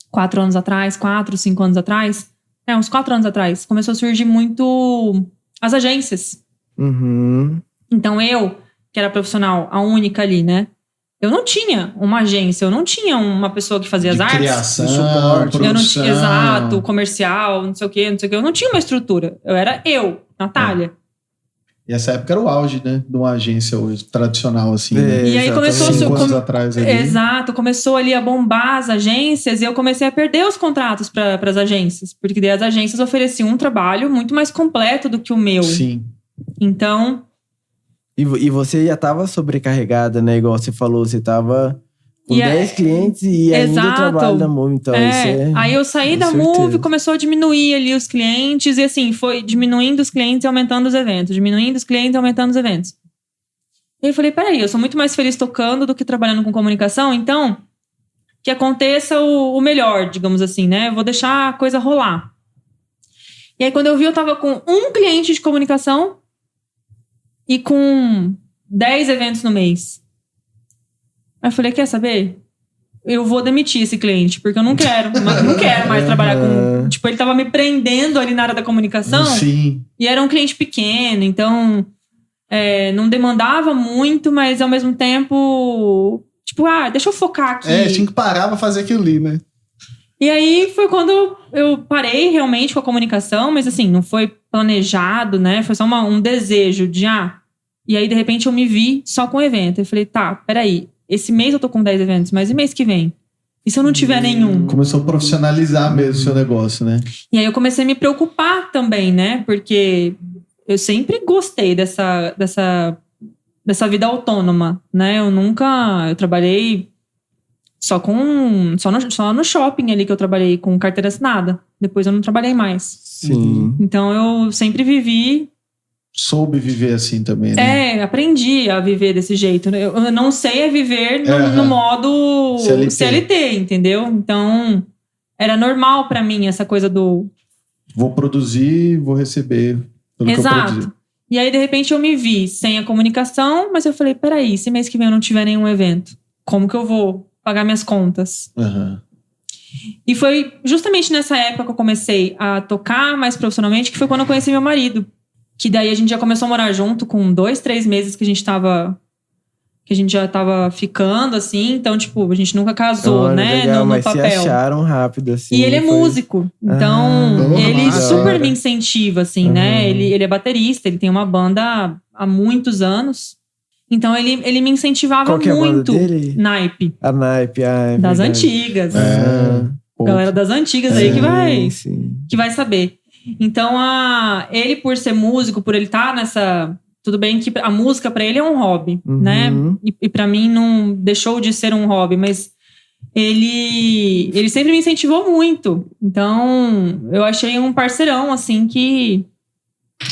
4 anos atrás, 4, 5 anos atrás. Uns 4 anos atrás. Começou a surgir muito as agências. Uhum. Então eu, que era profissional, a única ali, né? Eu não tinha uma agência, eu não tinha uma pessoa que fazia as artes. Criação, suporte. Eu não tinha, produção. exato, comercial, não sei o quê. Eu não tinha uma estrutura. Eu era Natália. E essa época era o auge, né? De uma agência hoje, tradicional, assim. E aí começou... 5 anos atrás ali. Exato, começou ali a bombar as agências e eu comecei a perder os contratos para as agências. Porque daí as agências ofereciam um trabalho muito mais completo do que o meu. Sim. Então... E você já tava sobrecarregada, né? Igual você falou, você tava com 10 clientes e ainda o trabalho da Move. Então, aí eu saí da Move, começou a diminuir ali os clientes. E assim, foi diminuindo os clientes e aumentando os eventos. Diminuindo os clientes e aumentando os eventos. E eu falei, peraí, eu sou muito mais feliz tocando do que trabalhando com comunicação. Então, que aconteça o melhor, digamos assim, né? Eu vou deixar a coisa rolar. E aí, quando eu vi, eu tava com um cliente de comunicação e com 10 eventos no mês. Aí eu falei, quer saber? Eu vou demitir esse cliente, porque eu não quero mais trabalhar com... Tipo, ele tava me prendendo ali na área da comunicação. Sim. E era um cliente pequeno, então não demandava muito, mas ao mesmo tempo... Tipo, deixa eu focar aqui. Tinha que parar pra fazer aquilo ali, né? E aí foi quando eu parei realmente com a comunicação, mas assim, não foi planejado, né? Foi só um desejo de... E aí, de repente, eu me vi só com evento. Eu falei, tá, peraí. Esse mês eu tô com 10 eventos, mas e mês que vem? E se eu não tiver nenhum? Começou a profissionalizar mesmo o seu negócio, né? E aí eu comecei a me preocupar também, né? Porque eu sempre gostei dessa vida autônoma, né? Eu trabalhei só no shopping ali que eu trabalhei com carteira assinada. Depois eu não trabalhei mais. Sim. Então eu sempre vivi... Soube viver assim também, né? Aprendi a viver desse jeito. Eu não sei viver no modo CLT, entendeu? Então, era normal pra mim essa coisa do... Vou produzir, vou receber tudo que eu produzi. E aí, de repente, eu me vi sem a comunicação, mas eu falei, peraí, se mês que vem eu não tiver nenhum evento, como que eu vou pagar minhas contas? Uhum. E foi justamente nessa época que eu comecei a tocar mais profissionalmente, que foi quando eu conheci meu marido. Que daí a gente já começou a morar junto com 2, 3 meses que a gente já tava ficando, assim. Então, tipo, a gente nunca casou, né? Legal, no mas papel. se acharam rápido, assim. E ele é músico. Então, ele super me incentiva, incentiva, assim, né? Ele é baterista, ele tem uma banda há muitos anos. Então, ele me incentivava Qual que é muito. A banda dele? Naipe. A Naipe, é das verdade. antigas. Pô. Galera das antigas aí sim. que vai saber. Então, ele por ser músico, por ele estar nessa... Tudo bem que a música pra ele é um hobby, né? E pra mim não deixou de ser um hobby, mas ele sempre me incentivou muito. Então, eu achei um parceirão, assim, que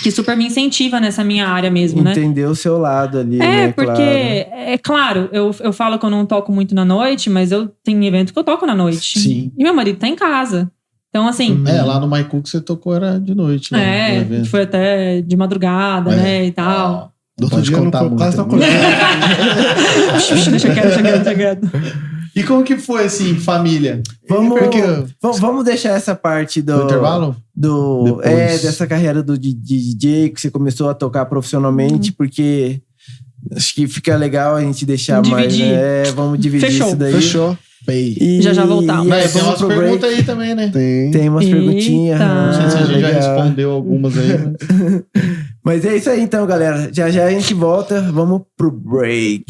que super me incentiva nessa minha área mesmo, né? Entender o seu lado ali, né? Porque, claro, eu falo que eu não toco muito na noite, mas eu tenho evento que eu toco na noite. Sim. E meu marido tá em casa. Então, assim... lá no Maicu que você tocou era de noite, né? Foi até de madrugada, né, e tal. Não pode contar muito. Quase não contei. Deixa quieto. E como que foi, assim, família? Vamos deixar essa parte do intervalo? Dessa carreira do DJ que você começou a tocar profissionalmente, porque acho que fica legal a gente deixar dividir. mais. Vamos dividir isso daí. Fechou. E já voltamos. Tem umas perguntas aí também, né? Tem umas perguntinhas. Não sei se a gente já respondeu algumas aí. Mas é isso aí então, galera. Já a gente volta. Vamos pro break.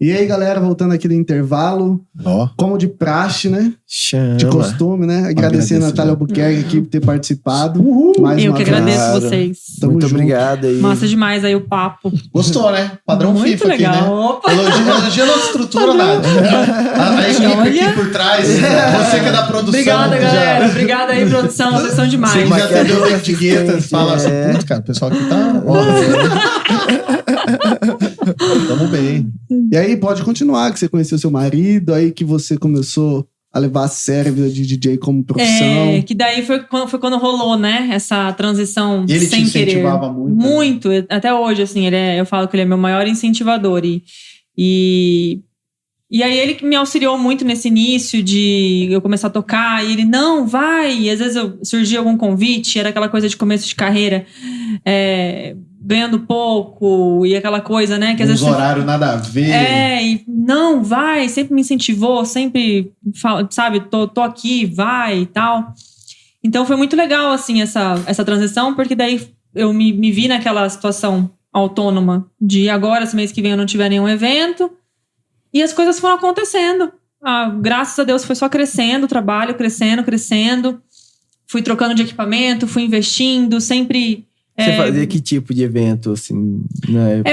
E aí, galera, voltando aqui do intervalo. Como de praxe, né? De costume, né? Agradecer a Natália Albuquerque aqui por ter participado. Eu que agradeço vocês. Muito obrigado aí. Massa demais aí o papo. Gostou, né? Padrão muito FIFA legal. aqui, né? Opa. Elogia a nossa estrutura, Nath. A equipe aqui por trás. Você que é da produção. Obrigada, galera. Obrigada aí, produção. Vocês são demais. Você que já atendeu a etiqueta, fala assim, puto, cara, o pessoal aqui tá... Tamo bem. E aí, pode continuar, que você conheceu seu marido, aí que você começou a levar a sério a vida de DJ como profissão. Que daí foi quando rolou, né? Essa transição ele sem te incentivava querer. muito? Muito. Até hoje, assim, eu falo que ele é meu maior incentivador. E aí ele me auxiliou muito nesse início de eu começar a tocar. E ele, não, vai. E às vezes surgia algum convite, era aquela coisa de começo de carreira. Ganhando pouco e aquela coisa, né? Que às vezes horário nada a ver. E não, vai, sempre me incentivou, sempre, sabe, tô aqui, vai e tal. Então foi muito legal, assim, essa transição, porque daí eu me vi naquela situação autônoma de agora, esse mês que vem eu não tiver nenhum evento, e as coisas foram acontecendo. Graças a Deus foi só crescendo, o trabalho crescendo. Fui trocando de equipamento, fui investindo, sempre... Você fazia que tipo de evento, assim, na época?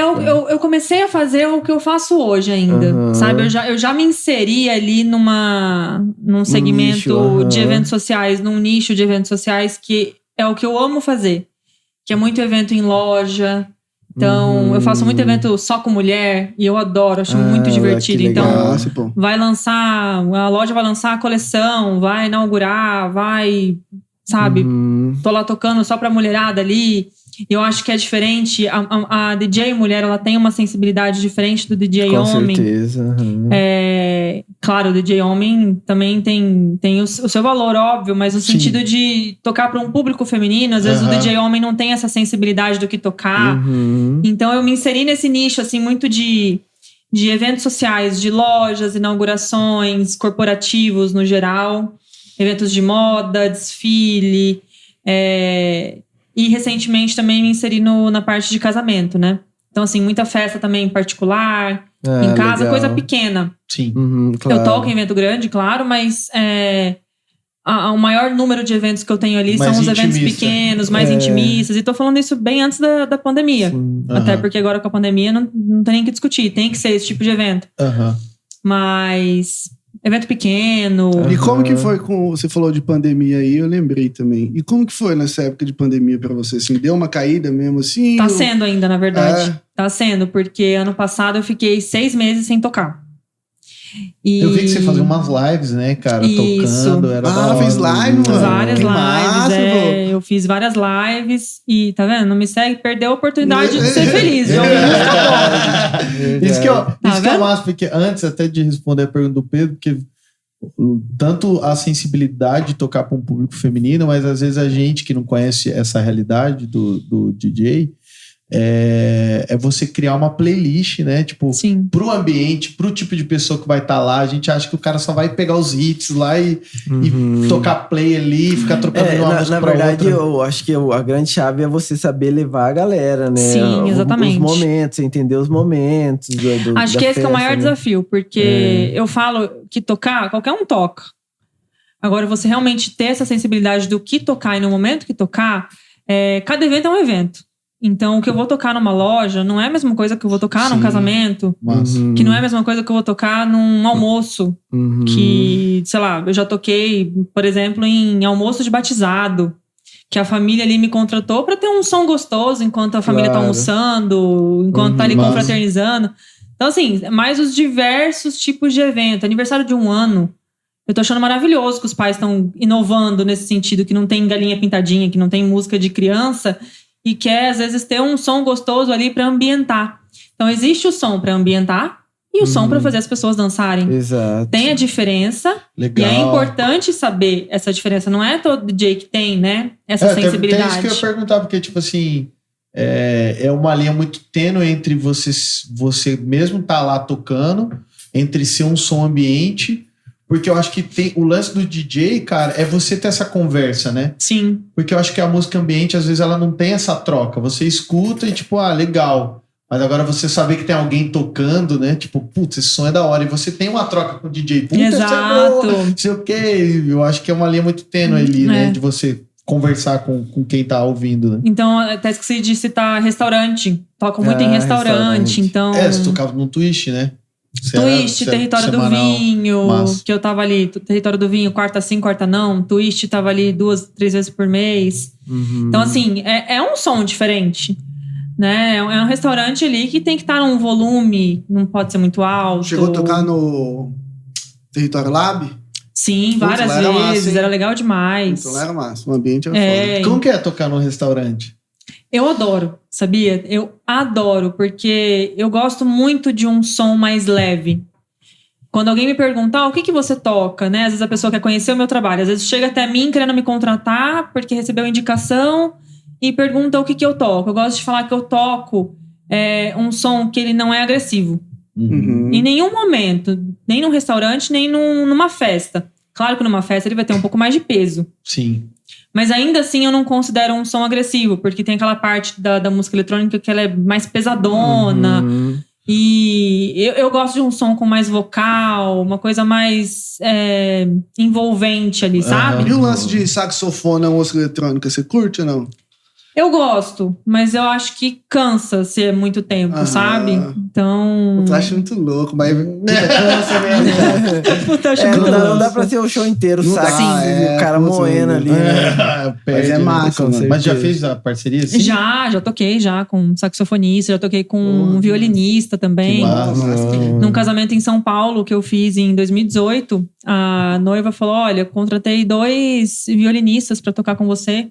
Eu comecei a fazer o que eu faço hoje ainda, sabe? Eu já me inseri ali num segmento de eventos sociais, num nicho de eventos sociais que é o que eu amo fazer. Que é muito evento em loja. Então, eu faço muito evento só com mulher e eu adoro, acho muito divertido. Então, a loja vai lançar a coleção, vai inaugurar, sabe? Tô lá tocando só pra mulherada ali. Eu acho que é diferente. A DJ mulher, ela tem uma sensibilidade diferente do DJ homem. Com certeza. Claro, o DJ homem também tem o seu valor, óbvio, mas no sentido de tocar para um público feminino, às vezes o DJ homem não tem essa sensibilidade do que tocar. Então eu me inseri nesse nicho, assim, muito de eventos sociais, de lojas, inaugurações, corporativos no geral, eventos de moda, desfile, e recentemente também me inseri na parte de casamento, né? Então, assim, muita festa também particular, em casa, legal. Coisa pequena. Sim. Claro. Eu toco em evento grande, claro, mas o maior número de eventos que eu tenho ali são os eventos pequenos, mais intimistas. E tô falando isso bem antes da pandemia. Até porque agora com a pandemia não tem nem que discutir. Tem que ser esse tipo de evento. Mas evento pequeno. E como que foi você falou de pandemia aí, eu lembrei também. E como que foi nessa época de pandemia pra você? Assim, deu uma caída mesmo assim? Tá sendo ainda, na verdade. Tá sendo, porque ano passado eu fiquei 6 meses sem tocar. E... Eu vi que você fazia umas lives, né, cara? Isso. Tocando. Era da hora, fez live, mano? Várias Que lives, massa, eu fiz várias lives e, tá vendo? Não me segue, perdeu a oportunidade de ser feliz, de ouvir música boa. Isso que Tá é massa, porque antes até de responder a pergunta do Pedro, porque tanto a sensibilidade de tocar para um público feminino, mas às vezes a gente que não conhece essa realidade do DJ, é você criar uma playlist, né? Tipo, Sim. Pro ambiente, pro tipo de pessoa que vai estar lá. A gente acha que o cara só vai pegar os hits lá e tocar play ali, ficar trocando uma música na pra verdade, outra. eu acho que a grande chave é você saber levar a galera, né? Sim, exatamente. Os momentos, entender os momentos. Acho que esse que é o maior desafio, porque eu falo que tocar, qualquer um toca. Agora, você realmente ter essa sensibilidade do que tocar e no momento que tocar, cada evento é um evento. Então, o que eu vou tocar numa loja não é a mesma coisa que eu vou tocar num casamento. Que não é a mesma coisa que eu vou tocar num almoço. Que, sei lá, eu já toquei, por exemplo, em almoço de batizado. Que a família ali me contratou pra ter um som gostoso enquanto a família tá almoçando, enquanto tá ali confraternizando. Então, assim, mais os diversos tipos de evento. Aniversário de 1 ano. Eu tô achando maravilhoso que os pais estão inovando nesse sentido, que não tem galinha pintadinha, que não tem música de criança... E quer, às vezes, ter um som gostoso ali para ambientar. Então, existe o som para ambientar e o som para fazer as pessoas dançarem. Exato. Tem a diferença. Legal. E é importante saber essa diferença. Não é todo DJ que tem, né? Essa sensibilidade. É isso que eu ia perguntar, porque, tipo assim, é uma linha muito tênue entre você mesmo tá lá tocando, entre ser um som ambiente... Porque eu acho que tem o lance do DJ, cara, é você ter essa conversa, né? Sim. Porque eu acho que a música ambiente, às vezes, ela não tem essa troca. Você escuta e tipo, legal. Mas agora você saber que tem alguém tocando, né? Tipo, putz, esse som é da hora. E você tem uma troca com o DJ. Puta, exato. Não sei o quê. Eu acho que é uma linha muito tênue ali, né? De você conversar com quem tá ouvindo, né? Então, até esqueci de citar restaurante. Toco muito em restaurante. Então... você tocava no Twist, né? Twist, Território do Vinho, massa. Que eu tava ali, Território do Vinho, quarta sim, quarta não. Twist tava ali 2, 3 vezes por mês. Então, assim, é um som diferente, né? É um restaurante ali que tem que estar num volume, não pode ser muito alto. Chegou a tocar no Território Lab? Sim, várias vezes, massa, era legal demais. Então era massa, o ambiente era foda. Como que é tocar num restaurante? Eu adoro, sabia? Eu adoro, porque eu gosto muito de um som mais leve. Quando alguém me pergunta, o que você toca, né? Às vezes a pessoa quer conhecer o meu trabalho. Às vezes chega até mim querendo me contratar porque recebeu indicação e pergunta o que eu toco. Eu gosto de falar que eu toco um som que ele não é agressivo. Em nenhum momento, nem num restaurante, nem numa festa. Claro que numa festa ele vai ter um pouco mais de peso. Sim. Mas ainda assim eu não considero um som agressivo, porque tem aquela parte da música eletrônica que ela é mais pesadona. E eu gosto de um som com mais vocal, uma coisa mais envolvente ali, sabe? E o lance de saxofone na música eletrônica, você curte ou não? Eu gosto, mas eu acho que cansa se é muito tempo, sabe? Então... Eu acho muito louco, mas cansa mesmo. Puta, acho muito louco. Não dá pra ser o show inteiro, sabe? O cara puta, moendo ali, né? Mas é massa, mano. Mas já fez a parceria assim? Já toquei com um saxofonista, já toquei com um violinista também. Num casamento em São Paulo que eu fiz em 2018, a noiva falou, olha, contratei 2 violinistas pra tocar com você.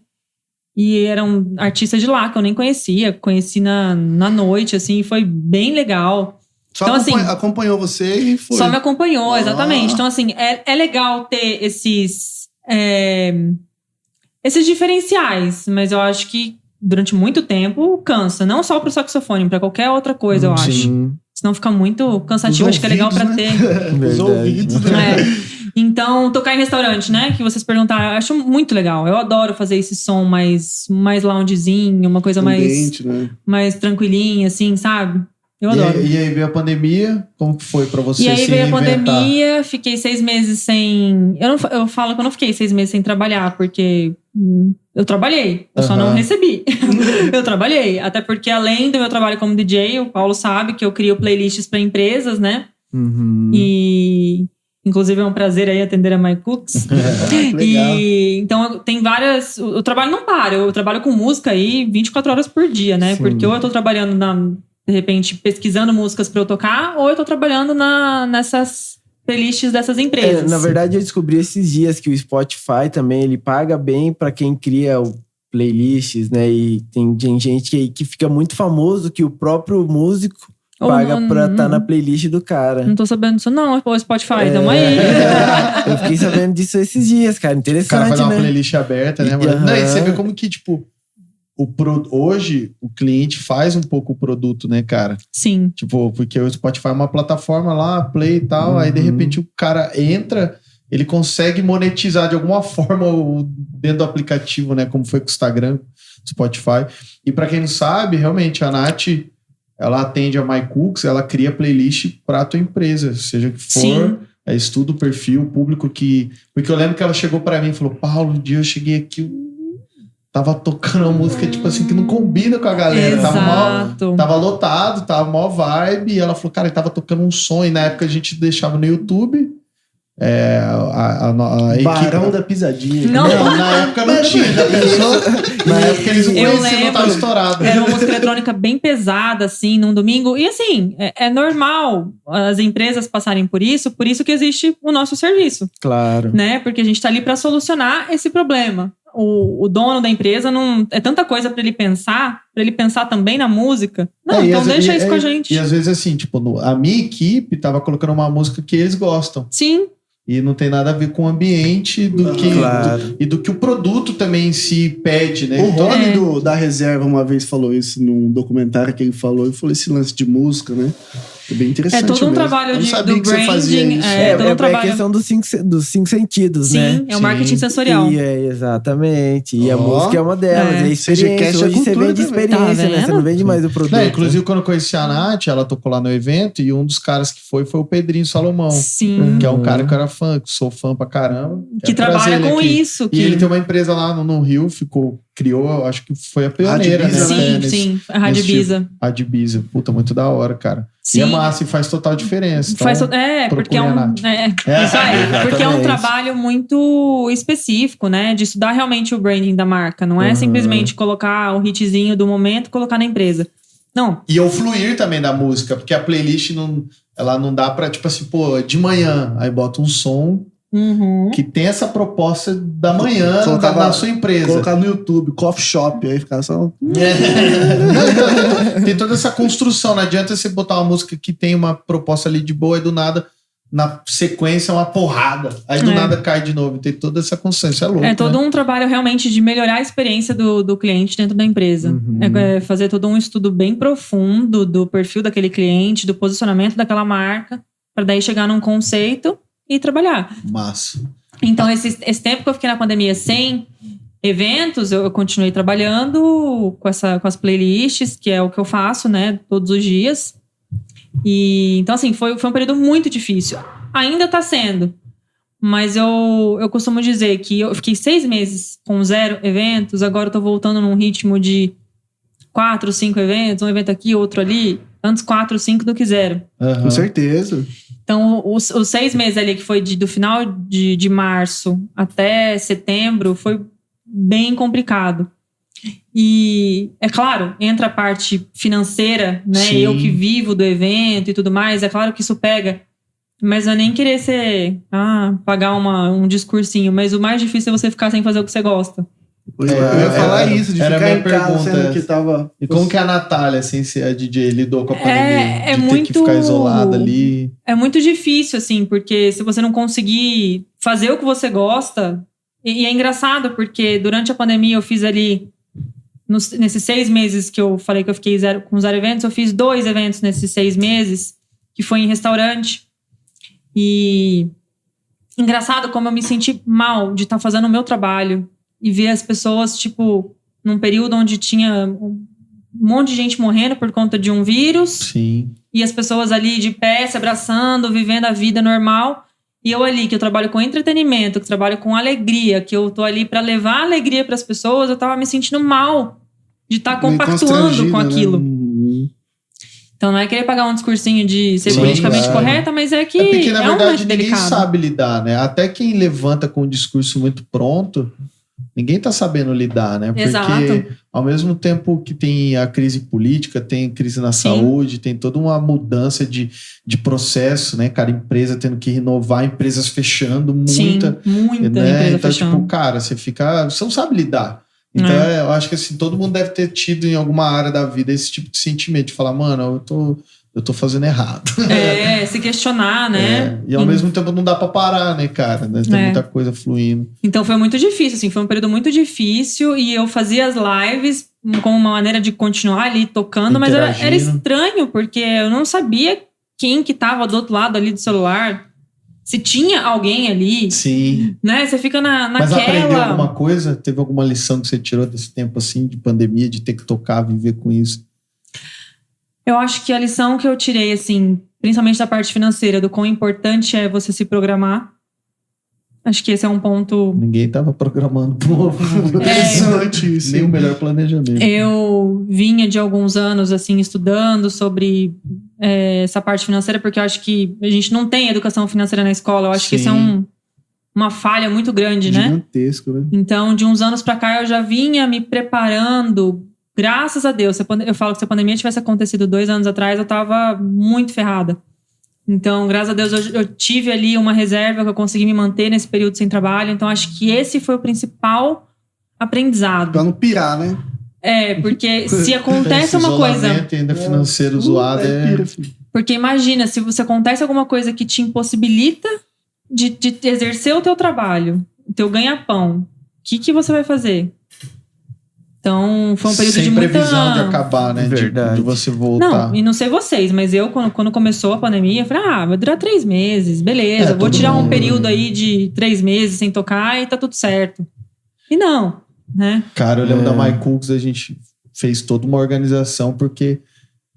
E era um artista de lá, que eu nem conhecia. Conheci na noite, assim, foi bem legal. Só então, assim, acompanhou você e foi. Só me acompanhou, exatamente. Então, assim, é legal ter esses diferenciais. Mas eu acho que, durante muito tempo, cansa. Não só pro saxofone, pra qualquer outra coisa, eu acho. Senão fica muito cansativo. Acho que é legal pra ter... Os ouvidos, né? Então, tocar em restaurante, né? Que vocês perguntaram, eu acho muito legal. Eu adoro fazer esse som mais loungezinho, uma coisa ambiente, mais tranquilinha, assim, sabe? Eu adoro. E aí veio a pandemia, como que foi pra você se E aí veio a reinventar? pandemia, fiquei 6 meses sem... Eu falo que eu não fiquei 6 meses sem trabalhar, porque eu trabalhei, eu só não recebi. Eu trabalhei, até porque além do meu trabalho como DJ, o Paulo sabe que eu crio playlists pra empresas, né? E Inclusive é um prazer aí atender a My Cooks. E então tem várias... O trabalho não para. Eu trabalho com música aí 24 horas por dia, né? Sim. Porque ou eu tô trabalhando de repente, pesquisando músicas pra eu tocar, ou eu tô trabalhando nessas playlists dessas empresas. Na verdade, eu descobri esses dias que o Spotify também, ele paga bem pra quem cria playlists, né? E tem gente que fica muito famoso que o próprio músico paga pra estar na playlist do cara. Não tô sabendo disso não, o Spotify, tamo aí. Eu fiquei sabendo disso esses dias, cara. Interessante, né? O cara faz uma playlist aberta, né, mano? Não, e você vê como que, tipo, hoje o cliente faz um pouco o produto, né, cara? Sim. Tipo, porque o Spotify é uma plataforma lá, play e tal, aí de repente o cara entra, ele consegue monetizar de alguma forma dentro do aplicativo, né? Como foi com o Instagram, Spotify. E pra quem não sabe, realmente, a Nath... ela atende a My Cooks, ela cria playlist para a tua empresa, seja que for, estuda o perfil, o público que... Porque eu lembro que ela chegou para mim e falou, Paulo, um dia eu cheguei aqui, tava tocando uma música, tipo assim, que não combina com a galera. Tava lotado, tava mó vibe, e ela falou, cara, ele tava tocando um som, e na época a gente deixava no YouTube... a Barão da Pisadinha. Não, na época não tinha. Já pensou? Na época eles não conheciam, não tava estourado. Era uma música eletrônica bem pesada, assim, num domingo. E assim, é normal as empresas passarem por isso que existe o nosso serviço. Claro. Né? Porque a gente tá ali pra solucionar esse problema. O dono da empresa não... É tanta coisa pra ele pensar também na música. Não, então deixa isso com a gente. E às vezes assim, tipo, a minha equipe tava colocando uma música que eles gostam. Sim. E não tem nada a ver com o ambiente do que o produto também em si pede, né? O Rony da Reserva uma vez falou isso num documentário que ele falou esse lance de música, né? É bem interessante. É todo um mesmo. trabalho do branding. A questão dos cinco sentidos, né? Sim, é o marketing sensorial. Exatamente. E a música é uma delas. É a experiência. Hoje você vende experiência, né? Você não vende mais o produto. Inclusive, quando eu conheci a Nath, ela tocou lá no evento e um dos caras que foi o Pedrinho Salomão. Sim. Que é um cara que eu era fã, que sou fã pra caramba. Que trabalha com isso. E ele tem uma empresa lá no Rio, criou, acho que foi a pioneira, né? Sim, a Rádio Ibiza. Rádio Ibiza. Puta, muito da hora, cara. Sim. E é massa e faz total diferença. Então, porque isso aí. Porque é um trabalho muito específico, né? De estudar realmente o branding da marca. Não é simplesmente colocar o hitzinho do momento e colocar na empresa. Não. E o fluir também da música, porque a playlist ela não dá pra, tipo assim, pô, de manhã, aí bota um som que tem essa proposta da manhã na sua empresa. Colocar no YouTube, coffee shop, aí ficar só... Tem toda essa construção, não adianta você botar uma música que tem uma proposta ali de boa e do nada, na sequência, uma porrada. Aí do nada cai de novo. Tem toda essa construção, isso é louco. É todo um trabalho realmente de melhorar a experiência do cliente dentro da empresa. É fazer todo um estudo bem profundo do perfil daquele cliente, do posicionamento daquela marca, para daí chegar num conceito e trabalhar. Massa. Então, esse tempo que eu fiquei na pandemia sem eventos, eu continuei trabalhando com as playlists, que é o que eu faço, né, todos os dias. E, então, assim, foi um período muito difícil. Ainda tá sendo. Mas eu costumo dizer que eu fiquei 6 meses com 0 eventos, agora eu tô voltando num ritmo de 4, 5 eventos, um evento aqui, outro ali. Antes 4, 5 do que 0. Com certeza. Então, os 6 meses ali, que foi do final de março até setembro, foi bem complicado. E, é claro, entra a parte financeira, né? Sim. Eu que vivo do evento e tudo mais, é claro que isso pega. Mas não é nem querer pagar um discursinho, mas o mais difícil é você ficar sem fazer o que você gosta. Eu ia falar isso, de era ficar minha em casa, pergunta. sendo que tava... E como que a Natália, assim, se a DJ lidou com a pandemia? É de ter muito... que ficar isolada ali? É muito difícil, assim, porque se você não conseguir fazer o que você gosta... E é engraçado, porque durante a pandemia eu fiz ali... Nesses 6 meses que eu falei que eu fiquei com 0 eventos, eu fiz 2 eventos nesses 6 meses, que foi em restaurante. E engraçado como eu me senti mal de estar fazendo o meu trabalho e ver as pessoas, tipo, num período onde tinha um monte de gente morrendo por conta de um vírus. Sim. E as pessoas ali de pé, se abraçando, vivendo a vida normal. E eu ali, que eu trabalho com entretenimento, que trabalho com alegria, que eu tô ali para levar alegria para as pessoas, eu tava me sentindo mal de estar compactuando com aquilo. Né? Então não é querer pagar um discursinho de ser politicamente correta, mas é que porque, na verdade, muito ninguém delicado. sabe lidar, né? Até quem levanta com um discurso muito pronto, ninguém tá sabendo lidar, né? Porque Exato. ao mesmo tempo que tem a crise política, tem crise na saúde, tem toda uma mudança de processo, né? Cara, empresa tendo que renovar, empresas fechando, muita empresa então, fechando. tipo, cara, você não sabe lidar. Então, eu acho que assim, todo mundo deve ter tido em alguma área da vida esse tipo de sentimento, de falar, mano, eu tô fazendo errado. Se questionar, né? E ao mesmo tempo não dá pra parar, né, cara? Tem muita coisa fluindo. Então foi muito difícil, assim, foi um período muito difícil e eu fazia as lives como uma maneira de continuar ali tocando, mas era estranho, porque eu não sabia quem que tava do outro lado ali do celular. Se tinha alguém ali, sim, né? Você fica naquela... Mas aprendeu alguma coisa? Teve alguma lição que você tirou desse tempo assim, de pandemia, de ter que tocar, viver com isso? Eu acho que a lição que eu tirei, assim, principalmente da parte financeira, do quão importante é você se programar. Acho que esse é um ponto... Ninguém tava programando. Interessante isso. Nem o melhor planejamento. Eu vinha de alguns anos, assim, estudando sobre essa parte financeira, porque eu acho que a gente não tem educação financeira na escola. Eu acho que isso é uma falha muito grande, né? Gigantesco, né? Então, de uns anos pra cá, eu já vinha me preparando. Graças a Deus. Eu falo que se a pandemia tivesse acontecido 2 anos atrás, eu tava muito ferrada. Então, graças a Deus, eu tive ali uma reserva que eu consegui me manter nesse período sem trabalho. Então, acho que esse foi o principal aprendizado. Pra não pirar, né? Porque se acontece uma coisa... ainda financeiro zoado Porque imagina, se acontece alguma coisa que te impossibilita de exercer o teu trabalho, o teu ganha-pão, o que você vai fazer? Então, foi um período sem de muita... previsão de acabar, né? Verdade. De você voltar. Não, e não sei vocês, mas eu, quando começou a pandemia, eu falei, vai durar 3 meses, beleza. Vou tirar um período aí de 3 meses sem tocar e tá tudo certo. E não, né? Cara, eu lembro da My Cooks, a gente fez toda uma organização, porque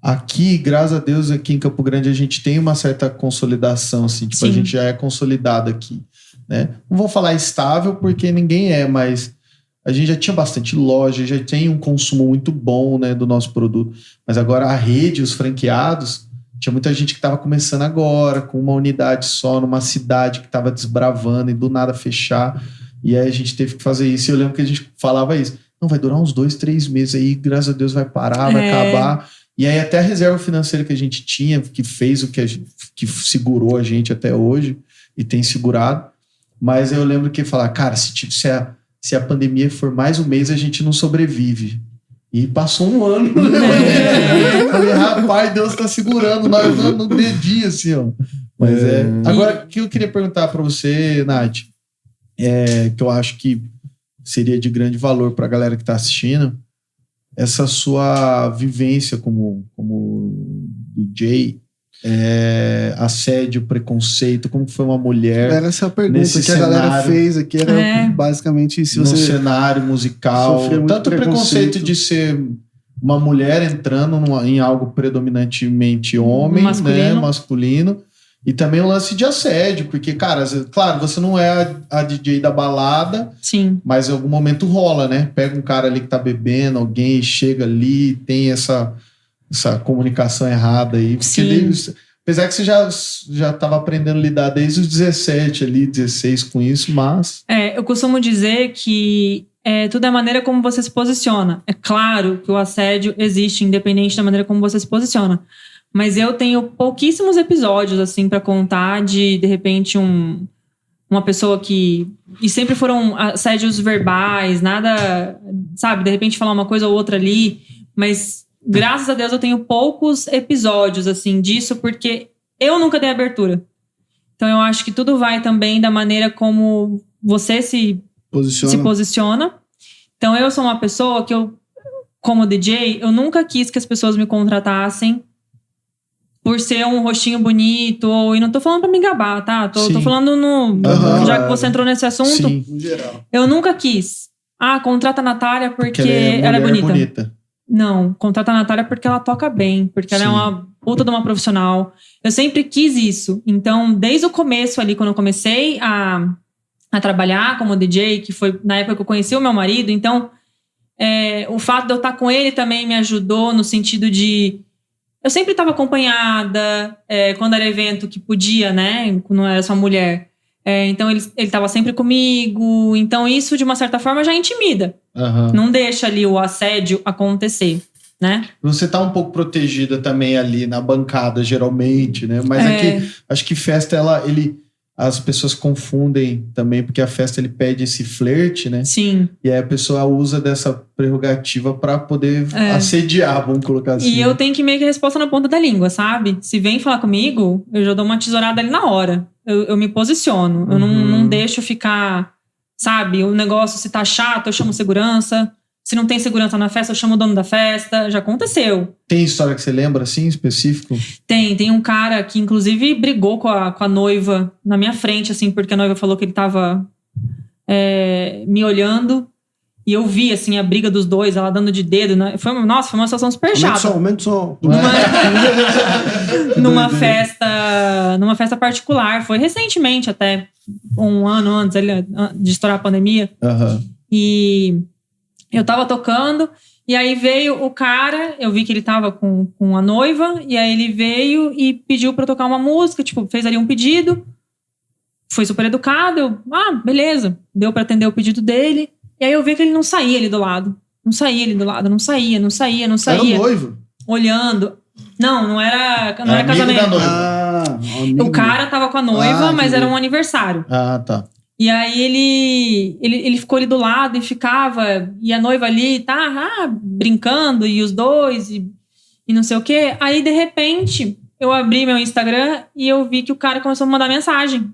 aqui, graças a Deus, aqui em Campo Grande, a gente tem uma certa consolidação, assim. Tipo, a gente já é consolidado aqui, né? Não vou falar estável, porque ninguém é, mas... A gente já tinha bastante loja, já tem um consumo muito bom, né, do nosso produto. Mas agora a rede, os franqueados, tinha muita gente que estava começando agora, com uma unidade só, numa cidade que estava desbravando e do nada fechar. E aí a gente teve que fazer isso. E eu lembro que a gente falava isso. Não, vai durar uns 2, 3 meses aí, graças a Deus vai parar, vai acabar. E aí até a reserva financeira que a gente tinha, que fez o que segurou a gente até hoje e tem segurado. Mas eu lembro que falar, cara, se a pandemia for mais um mês, a gente não sobrevive. E passou um ano. Falei, rapaz, Deus tá segurando nós no dedinho, assim, ó. Mas Agora, o que eu queria perguntar pra você, Nath, que eu acho que seria de grande valor pra galera que tá assistindo, essa sua vivência como DJ, assédio, preconceito, como foi uma mulher. Era essa a pergunta que a galera fez aqui, era basicamente se você... No cenário musical, tanto preconceito de ser uma mulher entrando em algo predominantemente homem, né, masculino, e também o lance de assédio, porque, cara, claro, você não é a DJ da balada, sim, mas em algum momento rola, né? Pega um cara ali que tá bebendo, alguém chega ali, tem essa comunicação errada aí. Porque apesar que você já estava aprendendo a lidar desde os 17 ali, 16 com isso, mas... eu costumo dizer que tudo é a maneira como você se posiciona. É claro que o assédio existe, independente da maneira como você se posiciona. Mas eu tenho pouquíssimos episódios, assim, para contar de repente, uma pessoa que... E sempre foram assédios verbais, nada... Sabe, de repente falar uma coisa ou outra ali, mas... Graças a Deus eu tenho poucos episódios assim disso, porque eu nunca dei abertura. Então eu acho que tudo vai também da maneira como você se posiciona. Então eu sou uma pessoa que como DJ, eu nunca quis que as pessoas me contratassem por ser um rostinho bonito, e não tô falando pra me gabar, tá? Tô falando já que você entrou nesse assunto. Sim. No geral. Eu nunca quis. Contrata a Natália porque ela é bonita. Não, contrata a Natália porque ela toca bem, porque ela é uma puta de uma profissional. Eu sempre quis isso. Então, desde o começo ali, quando eu comecei a trabalhar como DJ, que foi na época que eu conheci o meu marido, então, o fato de eu estar com ele também me ajudou no sentido de eu sempre estava acompanhada, quando era evento que podia, né? Não era só mulher. Então ele estava sempre comigo. Então isso, de uma certa forma, já intimida. Não deixa ali o assédio acontecer, né? Você tá um pouco protegida também ali na bancada, geralmente, né? Mas aqui, acho que festa, as pessoas confundem também, porque a festa ele pede esse flerte, né? Sim. E aí a pessoa usa dessa prerrogativa para poder assediar, vamos colocar assim. E eu tenho que meio que a resposta na ponta da língua, sabe? Se vem falar comigo, eu já dou uma tesourada ali na hora. Eu me posiciono. Eu não deixo ficar, sabe? O negócio, se tá chato, eu chamo segurança. Se não tem segurança na festa, eu chamo o dono da festa. Já aconteceu. Tem história que você lembra, assim, específico? Tem um cara que, inclusive, brigou com a noiva na minha frente, assim, porque a noiva falou que ele tava me olhando. E eu vi, assim, a briga dos dois, ela dando de dedo. Né? Foi uma situação super chata. Aumenta o som. Numa festa particular. Foi recentemente, até um ano antes de estourar a pandemia. E eu tava tocando, e aí veio o cara, eu vi que ele tava com a noiva, e aí ele veio e pediu pra eu tocar uma música, tipo, fez ali um pedido, foi super educado, beleza, deu pra atender o pedido dele, e aí eu vi que ele não saía ali do lado, não saía. Era o noivo? Olhando. Não era casamento. Da noiva. O cara tava com a noiva, mas era um aniversário. Tá. E aí ele ficou ali do lado e ficava, e a noiva ali brincando, e os dois, e não sei o quê. Aí, de repente, eu abri meu Instagram e eu vi que o cara começou a me mandar mensagem.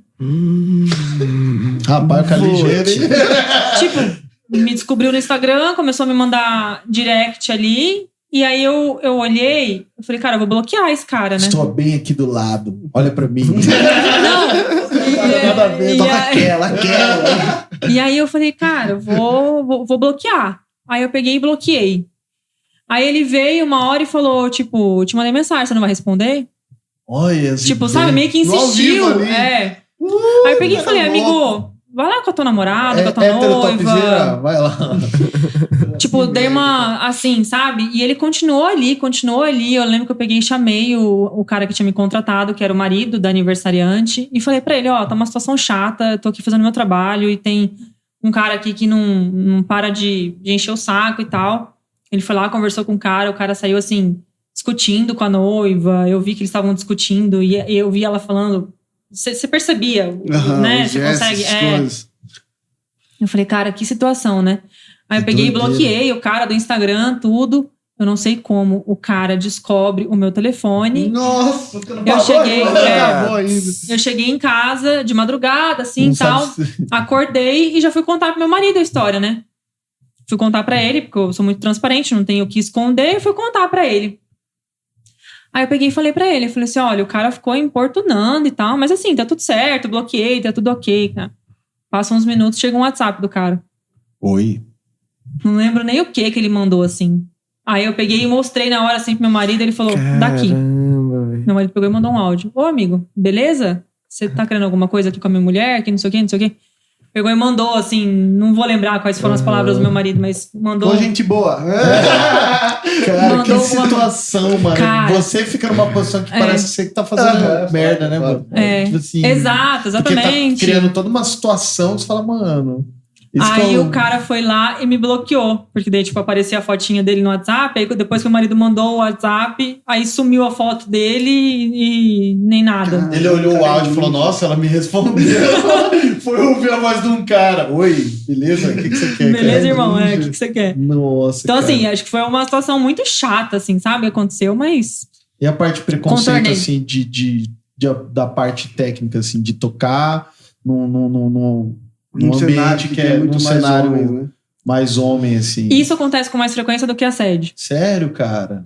Rapaz, o cara ligeiro, hein? Tipo, me descobriu no Instagram, começou a me mandar direct ali. E aí eu olhei, eu falei, cara, eu vou bloquear esse cara, né? Estou bem aqui do lado, olha pra mim. Não! Nada a ver, toca aquela. E aí eu falei, cara, eu vou bloquear. Aí eu peguei e bloqueei. Aí ele veio uma hora e falou, tipo, te mandei mensagem, você não vai responder? Olha, tipo, sabe, meio que insistiu. Aí eu peguei e falei, amigo, vai lá com a tua namorada, com a tua noiva. Vai lá. Tipo, dei uma, assim, sabe? E ele continuou ali. Eu lembro que eu peguei e chamei o cara que tinha me contratado, que era o marido da aniversariante, e falei pra ele, tá uma situação chata, eu tô aqui fazendo meu trabalho e tem um cara aqui que não para de encher o saco e tal. Ele foi lá, conversou com o cara saiu, assim, discutindo com a noiva, eu vi que eles estavam discutindo e eu vi ela falando, você percebia, né? Você consegue... Eu falei, cara, que situação, né? Aí eu peguei e bloqueei o cara do Instagram, tudo. Eu não sei como o cara descobre o meu telefone. Nossa, eu cheguei em casa de madrugada, assim, e tal. Acordei e já fui contar pro meu marido a história, né? Fui contar pra ele, porque eu sou muito transparente, não tenho o que esconder. Fui contar pra ele. Aí eu peguei e falei pra ele. Eu falei assim, olha, o cara ficou importunando e tal. Mas assim, tá tudo certo, bloqueei, tá tudo ok, cara. Passam uns minutos, chega um WhatsApp do cara. Oi. Não lembro nem o que ele mandou, assim. Aí eu peguei e mostrei na hora, assim, pro meu marido. Ele falou, daqui. Meu marido pegou e mandou um áudio. Ô, amigo, beleza? Você tá querendo alguma coisa aqui com a minha mulher? Que não sei o quê. Pegou e mandou, assim, não vou lembrar quais foram as palavras do meu marido, mas mandou... Ô, gente boa. Cara, que situação, mano. Cara, você fica numa posição que parece ser que tá fazendo merda, né, mano? Tipo assim, exato, exatamente. Tá criando toda uma situação que você fala, mano... Aí o cara foi lá e me bloqueou. Porque daí, tipo, aparecia a fotinha dele no WhatsApp. Aí depois que o marido mandou o WhatsApp, aí sumiu a foto dele e nem nada. Ele olhou o áudio e falou, nossa, ela me respondeu. Foi ouvir a voz de um cara. Oi, beleza? O que você quer? Beleza, cara? irmão? O que você quer? Nossa, então, cara. assim, acho que foi uma situação muito chata, assim, sabe? Aconteceu, mas... E a parte de preconceito, assim, da parte técnica, assim, de tocar num ambiente que é muito cenário homens, né? Mais homem, assim. Isso acontece com mais frequência do que assédio. Sério, cara?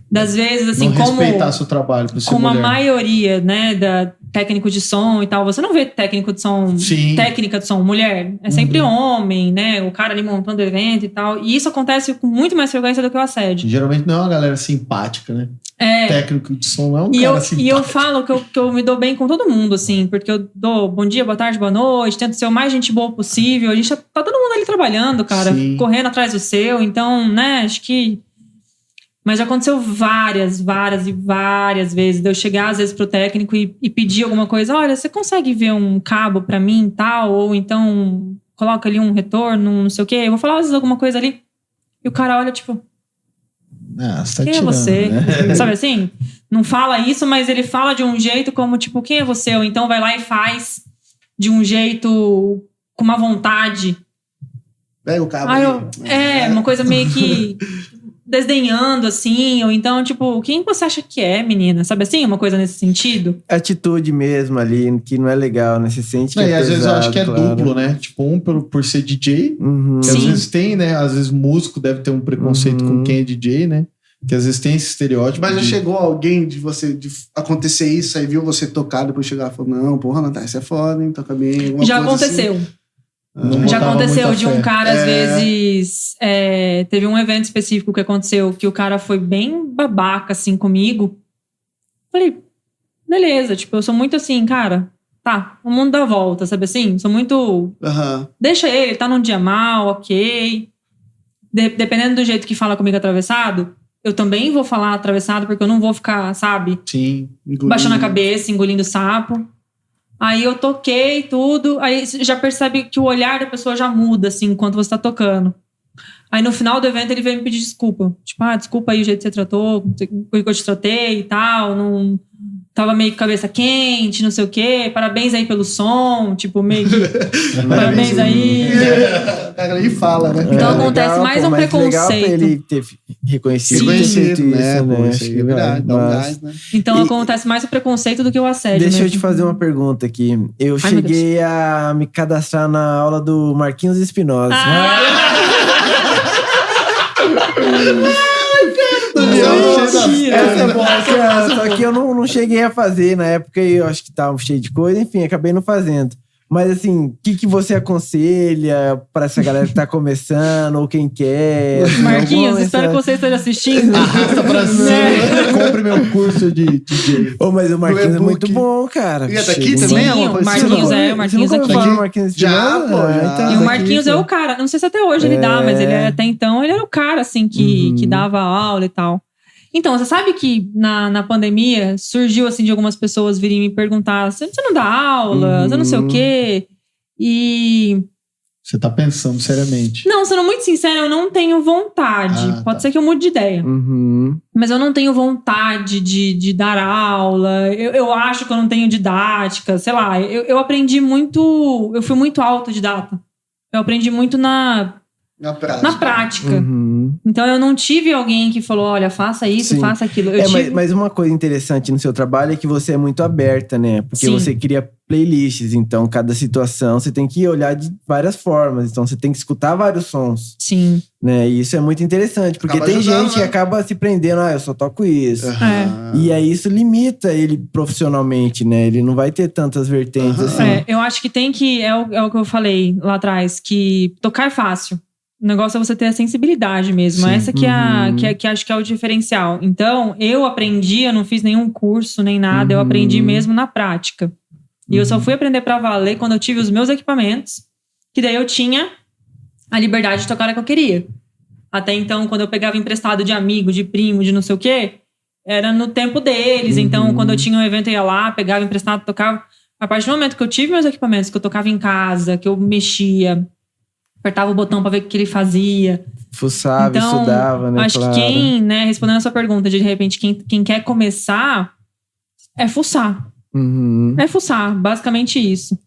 Das vezes, assim, não como... respeitar seu trabalho por ser como mulher. A maioria, né, da técnico de som e tal, você não vê técnico de som, técnica de som mulher. É sempre homem, né? O cara ali montando evento e tal. E isso acontece com muito mais frequência do que o assédio. Geralmente não é uma galera simpática, né? Técnico de som é um cara simpático. E eu falo que eu me dou bem com todo mundo, assim, porque eu dou bom dia, boa tarde, boa noite, tento ser o mais gente boa possível. A gente tá todo mundo ali trabalhando, cara, correndo atrás do seu. Então, né, acho que Mas já aconteceu várias vezes de eu chegar às vezes pro técnico e pedir alguma coisa. Olha, você consegue ver um cabo pra mim e tal? Ou então coloca ali um retorno, não sei o quê. Eu vou falar às vezes alguma coisa ali. E o cara olha tipo... você tá quem tirando, é você? né? Sabe assim? Não fala isso, mas ele fala de um jeito como tipo, quem é você? Ou então vai lá e faz de um jeito com uma vontade. Pega o cabo uma coisa meio que desdenhando, assim. Ou então, tipo, quem você acha que é, menina? Sabe assim? Uma coisa nesse sentido. Atitude mesmo ali, que não é legal, né? Você sente que é às pesado, vezes eu acho que é claro. duplo, né? Tipo, um por ser DJ. Uhum. Que às vezes tem, né? Às vezes músico deve ter um preconceito com quem é DJ, né? Que às vezes tem esse estereótipo. Mas já chegou alguém de acontecer isso, aí viu você tocar, depois chegar e falou, não, porra, Natália, você é foda, hein? Toca bem. Já aconteceu. Assim. Já aconteceu de um cara, às É. vezes... teve um evento específico que aconteceu que o cara foi bem babaca, assim, comigo. Falei, beleza. Tipo, eu sou muito assim, cara... Tá, o mundo dá volta, sabe assim? Sou muito... Deixa ele tá num dia mal, ok. Dependendo do jeito que fala comigo atravessado... Eu também vou falar atravessado, porque eu não vou ficar, sabe? Sim. Baixando a cabeça, engolindo sapo. Aí eu toquei tudo. Aí você já percebe que o olhar da pessoa já muda, assim, enquanto você tá tocando. Aí no final do evento ele veio me pedir desculpa. Tipo, desculpa aí o jeito que você tratou, que eu te tratei e tal. Não... Tava meio com cabeça quente, não sei o quê. Parabéns aí pelo som. Tipo, meio que... Parabéns aí. O cara aí fala, né? Então acontece mais um preconceito. Legal pra ele ter reconhecido, Sim. ter feito isso, né? Isso aí é verdade, dá um gás, né? Então acontece mais o preconceito do que o assédio. Deixa mesmo. eu te fazer uma pergunta aqui. Eu cheguei a me cadastrar na aula do Marquinhos Espinosa. Só que eu não cheguei a fazer na época e eu acho que tava cheio de coisa, enfim, acabei não fazendo. Mas assim, o que você aconselha pra essa galera que tá começando ou quem quer? Marquinhos, espero que você esteja assistindo. Arrasta pra cima. Compre meu curso de DJ. Mas o Marquinhos é muito bom, cara. E tá aqui Sim, também? o Marquinhos é aqui. Já, pô, já. Então, E o Marquinhos é o cara, não sei se até hoje ele dá, mas ele até então ele era o cara, assim, que dava aula e tal. Então, você sabe que na pandemia surgiu, assim, de algumas pessoas virem me perguntar, você não dá aula, você não sei o quê, e... Você tá pensando seriamente. Não, sendo muito sincera, eu não tenho vontade. Pode ser que eu mude de ideia. Mas eu não tenho vontade de dar aula, eu acho que eu não tenho didática, sei lá, eu aprendi muito, eu fui muito autodidata. Eu aprendi muito na prática. Então eu não tive alguém que falou, olha, faça isso, faça aquilo. Mas uma coisa interessante no seu trabalho é que você é muito aberta, né? Porque você cria playlists, então cada situação você tem que olhar de várias formas. Então você tem que escutar vários sons. Sim. Né? E isso é muito interessante, porque Acaba tem ajudando, gente que acaba se prendendo, eu só toco isso. E aí isso limita ele profissionalmente, né? Ele não vai ter tantas vertentes assim. Eu acho que tem que, é o que eu falei lá atrás, que tocar é fácil. O negócio é você ter a sensibilidade mesmo. Sim. Essa que acho que é o diferencial. Então, eu aprendi, eu não fiz nenhum curso nem nada, eu aprendi mesmo na prática. E eu só fui aprender pra valer quando eu tive os meus equipamentos, que daí eu tinha a liberdade de tocar a que eu queria. Até então, quando eu pegava emprestado de amigo, de primo, de não sei o quê, era no tempo deles. Então, quando eu tinha um evento, eu ia lá, pegava emprestado, tocava. A partir do momento que eu tive meus equipamentos, que eu tocava em casa, que eu mexia, apertava o botão pra ver o que ele fazia. Fuçava, então, estudava, né? Acho que quem, né, respondendo a sua pergunta, de repente, quem quer começar é fuçar. É fuçar, basicamente isso.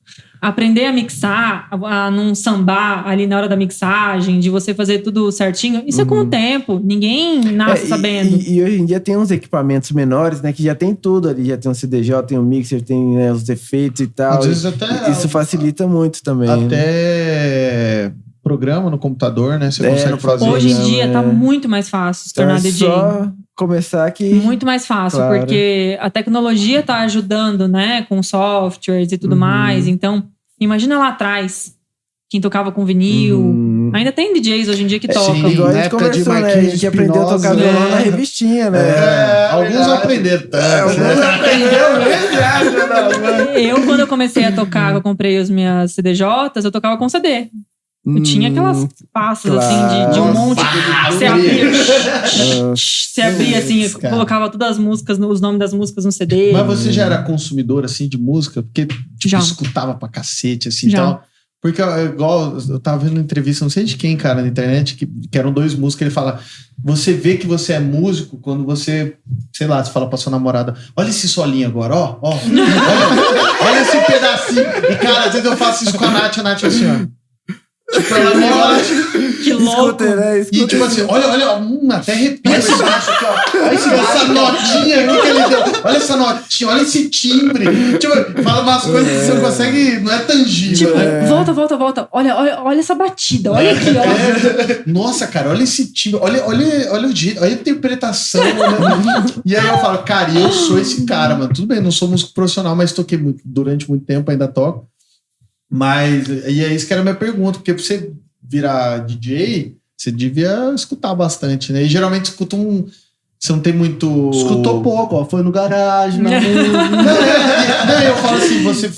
Aprender a mixar, a não sambar ali na hora da mixagem, de você fazer tudo certinho, isso é com o tempo. Ninguém nasce sabendo. E hoje em dia tem uns equipamentos menores, né? Que já tem tudo ali. Já tem um CDJ, tem um mixer, tem, né, os efeitos e tal. Às vezes até... Isso facilita muito também. Até programa no computador, né? Você consegue fazer. Hoje em dia tá muito mais fácil se tornar DJ. Só começar aqui. Muito mais fácil, claro. Porque a tecnologia tá ajudando, né? Com softwares e tudo mais. Então, imagina lá atrás, quem tocava com vinil. Ainda tem DJs hoje em dia que tocam. Sim, igual a gente conversou, né? A gente aprendeu a tocar violão na revistinha, né? Alguns aprenderam tanto. Eu, quando eu comecei a tocar, eu comprei as minhas CDJs, eu tocava com CD. Eu tinha aquelas pastas, assim, de um monte. Você abria, assim, colocava todas as músicas, os nomes das músicas no CD. Mas você já era consumidor, assim, de música? Porque, tipo, escutava pra cacete, assim, e tal. Porque, igual, eu tava vendo uma entrevista, não sei de quem, cara, na internet, que eram 2 músicos, ele fala, você vê que você é músico quando você, sei lá, você fala pra sua namorada, olha esse solinho agora, ó, olha esse pedacinho. E, cara, às vezes eu faço isso com a Nath assim, ó. Tipo, ela me olha, que louco. E tipo assim, olha, até arrepia esse baixo aqui, ó. Olha essa notinha aqui que ele deu. Olha essa notinha, olha esse timbre. Tipo, fala umas coisas que você não consegue, não é tangível, tipo, né? Volta. Olha essa batida, olha aqui, ó. Nossa, cara, olha esse timbre, olha o jeito, olha a interpretação, né? E aí eu falo, cara, eu sou esse cara, mano. Tudo bem, não sou músico profissional, mas toquei durante muito tempo, ainda toco. Mas, e é isso que era a minha pergunta, porque pra você virar DJ, você devia escutar bastante, né? E geralmente escuta você não tem muito... Escutou pouco, ó. Foi no garagem, na Não, eu falo assim, você...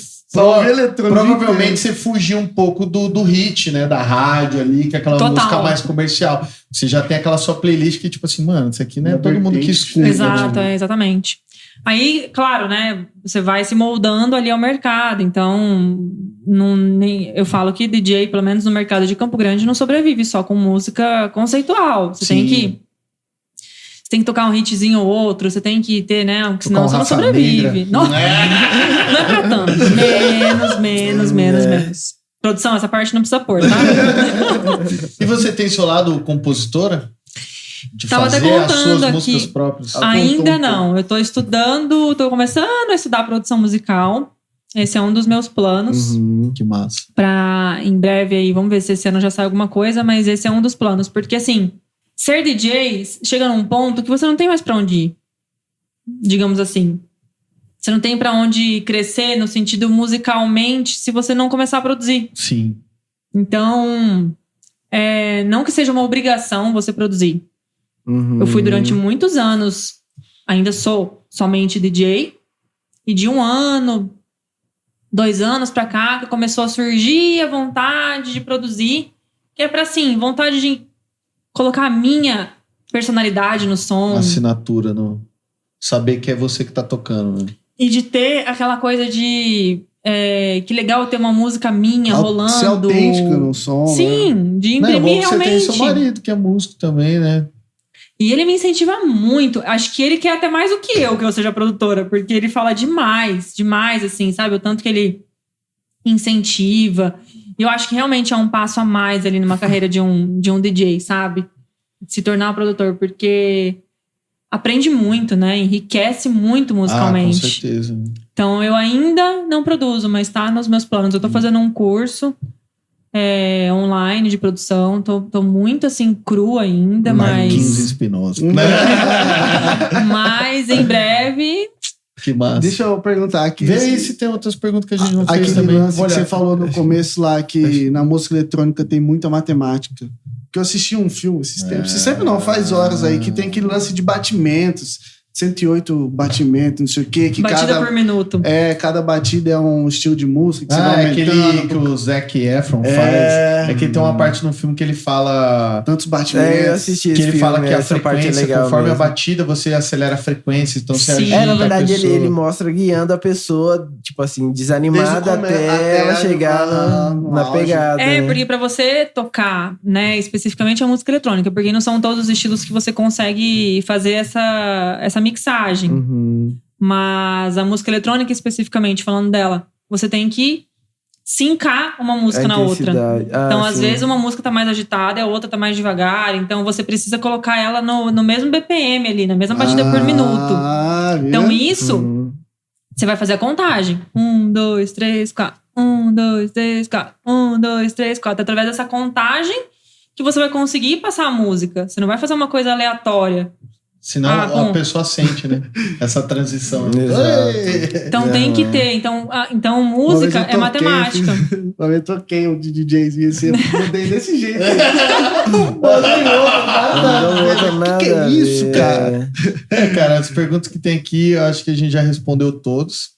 Provavelmente você fugiu um pouco do hit, né? Da rádio ali, que é aquela música mais comercial. Você já tem aquela sua playlist que, tipo assim, mano, isso aqui não é todo mundo que escuta. Exato, exatamente. Aí, claro, né? Você vai se moldando ali ao mercado. Então, eu falo que DJ, pelo menos no mercado de Campo Grande, não sobrevive só com música conceitual. Você tem que tocar um hitzinho ou outro, você tem que ter, né? Senão você não sobrevive. Não é pra tanto. Menos. Produção, essa parte não precisa pôr, tá? E você tem seu lado compositora? De Tava fazer até contando as suas aqui. músicas próprias? Ainda não. Eu tô tô começando a estudar produção musical. Esse é um dos meus planos. Que massa. Pra, em breve aí, vamos ver se esse ano já sai alguma coisa, mas esse é um dos planos. Porque, assim, ser DJ chega num ponto que você não tem mais pra onde ir. Digamos assim. Você não tem pra onde crescer no sentido musicalmente se você não começar a produzir. Sim. Então, não que seja uma obrigação você produzir. Eu fui durante muitos anos, ainda sou somente DJ, e de 1 ano, 2 anos pra cá, que começou a surgir a vontade de produzir, que é pra, assim, vontade de colocar a minha personalidade no som. Assinatura, no saber que é você que tá tocando, né? E de ter aquela coisa de... que legal ter uma música minha rolando. Ser autêntico no som. Sim, né? De imprimir realmente. Você tem seu marido, que é músico também, né? E ele me incentiva muito. Acho que ele quer até mais do que eu seja produtora, porque ele fala demais, assim, sabe? O tanto que ele incentiva. E eu acho que realmente é um passo a mais ali numa carreira de um DJ, sabe? Se tornar um produtor, porque aprende muito, né? Enriquece muito musicalmente. Com certeza. Então, eu ainda não produzo, mas tá nos meus planos. Eu tô fazendo um curso online de produção. Tô muito, assim, cru ainda, Marquinhos Espinosa. Mas, em breve... Que massa. Deixa eu perguntar aqui. Vê aí se tem outras perguntas que a gente não fez aquele também. Lance que você falou no começo lá, que na música eletrônica tem muita matemática. Porque eu assisti um filme esses tempos. Você sempre não faz horas aí, que tem aquele lance de batimentos. 108 batimentos, não sei o quê. Que batida por minuto. Cada batida é um estilo de música. Que você vai aquele que o Zac Efron faz. É que tem uma parte no filme que ele fala... Tantos batimentos. Eu assisti esse que ele filme, fala que a essa parte frequência, é legal conforme mesmo. a batida, você acelera a frequência. Então você agita na verdade, a pessoa. ele mostra guiando a pessoa, tipo assim, desanimada até ela chegar na pegada. Porque pra você tocar, né, especificamente a música eletrônica, porque não são todos os estilos que você consegue fazer essa mixagem. Mas a música eletrônica, especificamente falando dela, você tem que sincar uma música na outra. Então, às vezes, uma música tá mais agitada e a outra tá mais devagar. Então, você precisa colocar ela no mesmo BPM ali, na mesma batida por minuto. Então, isso, você vai fazer a contagem. 1, 2, 3, 4. 1, 2, 3, 4. 1, 2, 3, 4. Através dessa contagem que você vai conseguir passar a música. Você não vai fazer uma coisa aleatória. Senão a pessoa sente, né? Essa transição. Então tem que ter. Então música é matemática. Eu toquei um de DJs e assim, eu mudei desse jeito. Que é isso, cara? Cara, as perguntas que tem aqui, eu acho que a gente já respondeu todos.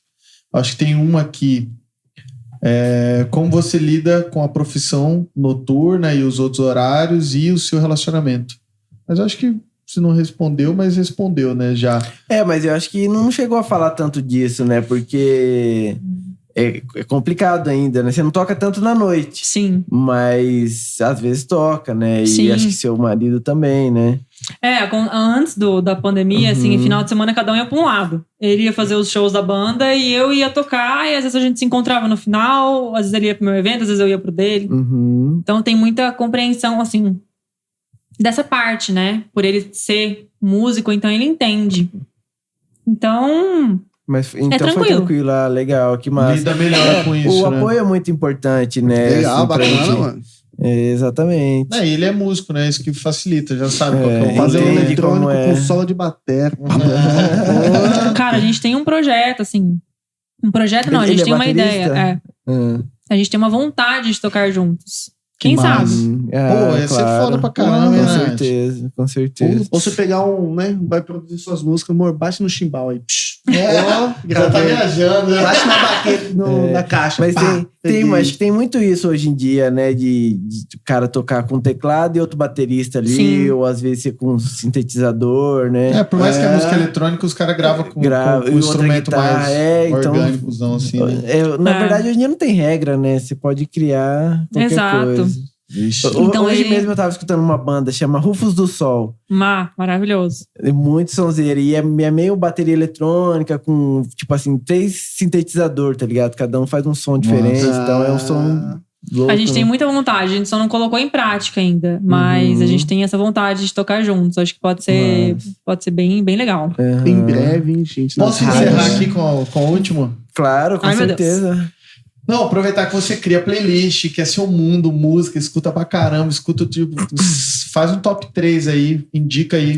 Acho que tem uma aqui Como você lida com a profissão noturna e os outros horários e o seu relacionamento? Mas eu acho que você não respondeu, mas respondeu, né, já. Mas eu acho que não chegou a falar tanto disso, né? Porque é complicado ainda, né? Você não toca tanto na noite. Sim. Mas às vezes toca, né? Sim. E acho que seu marido também, né? Antes da pandemia, assim, final de semana cada um ia pra um lado. Ele ia fazer os shows da banda e eu ia tocar, e às vezes a gente se encontrava no final, às vezes ele ia pro meu evento, às vezes eu ia pro dele. Então tem muita compreensão, assim, dessa parte, né? Por ele ser músico, então ele entende. Então... Mas então tranquilo. foi tranquilo, legal, que massa. Lida melhor com isso, o né? apoio é muito importante, né? Legal, assim, bacana, mano. Exatamente. Ele é músico, né? Isso que facilita, já sabe qual que é o Fazer um rolê, né? eletrônico como é. com solo de bateria. Cara, a gente tem um projeto, assim... Um projeto não, a gente Ele tem uma baterista? ideia. A gente tem uma vontade de tocar juntos. Quem massa. sabe? Ia ser foda pra caramba, Com né? certeza, com certeza. Ou você pegar vai produzir suas músicas, amor, bate no chimbal aí. Já tá viajando, né? Bate na baqueta, na caixa. Mas pá, acho que tem muito isso hoje em dia, né? De o cara tocar com teclado e outro baterista ali, Sim. ou às vezes ser com um sintetizador, né? Por mais que a música eletrônica, os caras gravam com e um outra instrumento guitarra, mais então, orgânicozão, assim, né? Na verdade, hoje em dia não tem regra, né? Você pode criar qualquer Exato. coisa. Então hoje ele- mesmo eu tava escutando uma banda, chama Rufos do Sol. Maravilhoso. É muito sonzeira. E é meio bateria eletrônica com, tipo assim, 3 sintetizadores, tá ligado? Cada um faz um som diferente. Nossa. Então é um som louco. A gente tem né? muita vontade, a gente só não colocou em prática ainda. Mas a gente tem essa vontade de tocar juntos. Acho que pode ser bem, bem legal. Em breve, hein, gente. Posso nas encerrar rádios. aqui com o último? Claro, com Ai, meu Deus. certeza. Não, aproveitar que você cria playlist, que é seu mundo, música, escuta pra caramba, escuta tipo, faz um top 3 aí, indica aí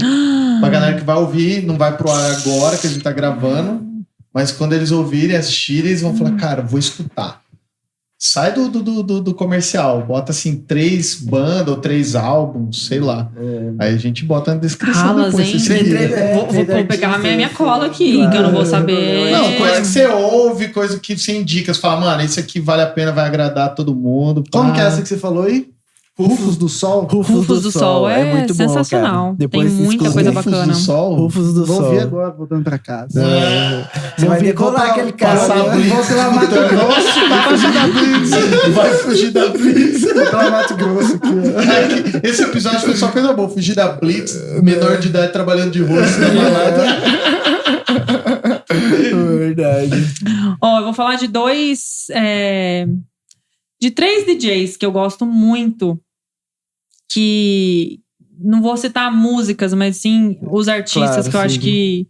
pra galera que vai ouvir, não vai pro ar agora que a gente tá gravando, mas quando eles ouvirem, assistirem, eles vão falar, cara, vou escutar. Sai do comercial, bota assim 3 bandas ou 3 álbuns, sei lá. Aí a gente bota na descrição Ralas, depois. hein? se você quiser. Vou pegar minha cola aqui, que eu não vou saber. Não, coisa que você ouve, coisa que você indica. Você fala, mano, isso aqui vale a pena, vai agradar todo mundo. Como que é essa que você falou aí? Rufos do Sol? Rufos do Sol é muito bom, sensacional. cara. Depois Tem muita escuta coisa Rufos bacana. do Sol. Rufos do Vou Sol. ouvir agora, voltando pra casa. Você vai decolar aquele cara. Passar a né? Blitz. Vou pela Mato Grosso, vai fugir da Blitz. Vai fugir da Blitz. Vou pela Mato Grosso aqui, ó. Esse episódio foi só coisa boa. Fugir da Blitz, menor de idade trabalhando de rosto na balada. Verdade. Ó, eu vou falar de de 3 DJs que eu gosto muito, que não vou citar músicas, mas sim os artistas, Claro, que eu acho sim.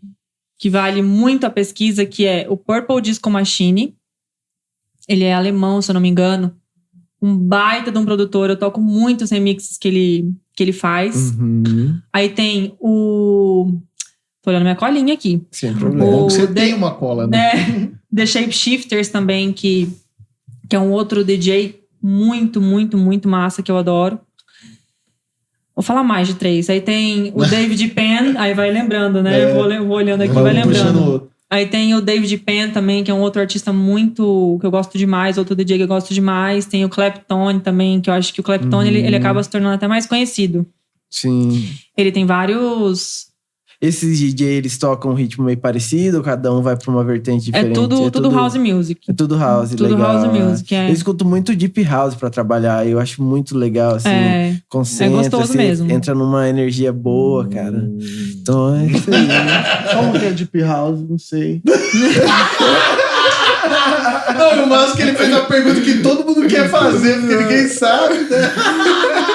que vale muito a pesquisa, que é o Purple Disco Machine. Ele é alemão, se eu não me engano. Um baita de um produtor. Eu toco muitos remixes que ele faz. Aí tem o... Tô olhando minha colinha aqui. Sem problema. Bom que você The- tem uma cola, né? The Shapeshifters também, que é um outro DJ muito, muito, muito massa, que eu adoro. Vou falar mais de 3. Aí tem o David Penn, aí vai lembrando, né? Vou olhando aqui, vai lembrando. Aí tem o David Penn também, que é um outro artista muito... que eu gosto demais, outro DJ que eu gosto demais. Tem o Clapton também, que eu acho que o Clapton ele acaba se tornando até mais conhecido. Sim. Ele tem vários... Esses DJ, eles tocam um ritmo meio parecido, cada um vai pra uma vertente diferente. tudo house music. É tudo house, Tudo legal. house music, Eu escuto muito deep house pra trabalhar, eu acho muito legal, assim. Concentra, gostoso você mesmo. entra numa energia boa, cara. Então é isso aí. Como que é Deep House? Não sei. Não, o Márcio que ele fez uma pergunta que todo mundo quer fazer, porque ninguém sabe, né?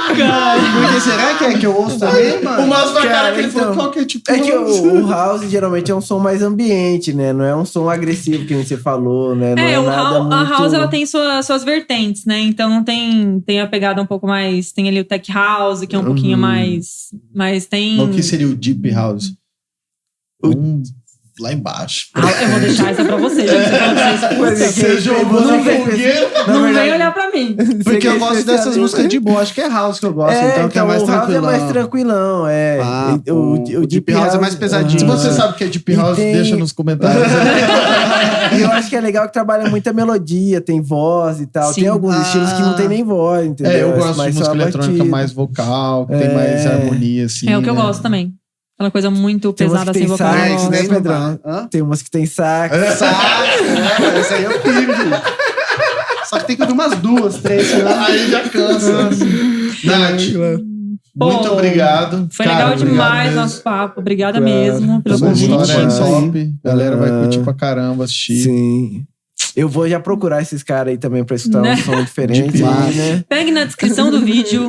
Porque será que é que eu ouço também, mano? O Márcio vai cara que ele então, falou, qual que é tipo... É que o house geralmente é um som mais ambiente, né? Não é um som agressivo, que nem você falou, né? Não é nada muito... A house ela tem suas vertentes, né? Então tem a pegada um pouco mais... Tem ali o tech house, que é um pouquinho mais... Mas tem... O que seria o Deep House? lá embaixo. Eu vou deixar essa pra você, gente. Você jogou no fogueiro. Não vem olhar pra mim. Porque eu gosto dessas músicas de boa. Acho que é house que eu gosto, então que é mais o house tranquilão. é mais tranquilão, O Deep House é mais pesadinho. Se você sabe o que é Deep House, deixa nos comentários. E eu acho que é legal que trabalha muita melodia, tem voz e tal. Sim. Tem alguns estilos que não tem nem voz, entendeu? Eu gosto mais de música só eletrônica batida. mais vocal, que tem mais harmonia, assim. É o que eu né? gosto também. Aquela coisa muito Tem umas pesada, que assim, tem vocal. eu sax, gosto. né, Pedrão? Pedrão? Hã? Tem umas que tem sax. Sax, esse aí eu piro. Só que tem que ouvir umas 2, 3, sei lá. Aí já cansa. Nath, Pô, muito obrigado. Foi Cara, legal obrigado demais mesmo. nosso papo. Obrigada Claro. mesmo pelo Sua convite. história é Isso aí. top. Galera vai curtir pra caramba assistir. Sim. Eu vou já procurar esses caras aí também pra escutar Né? um som diferente, né? Pegue na descrição do vídeo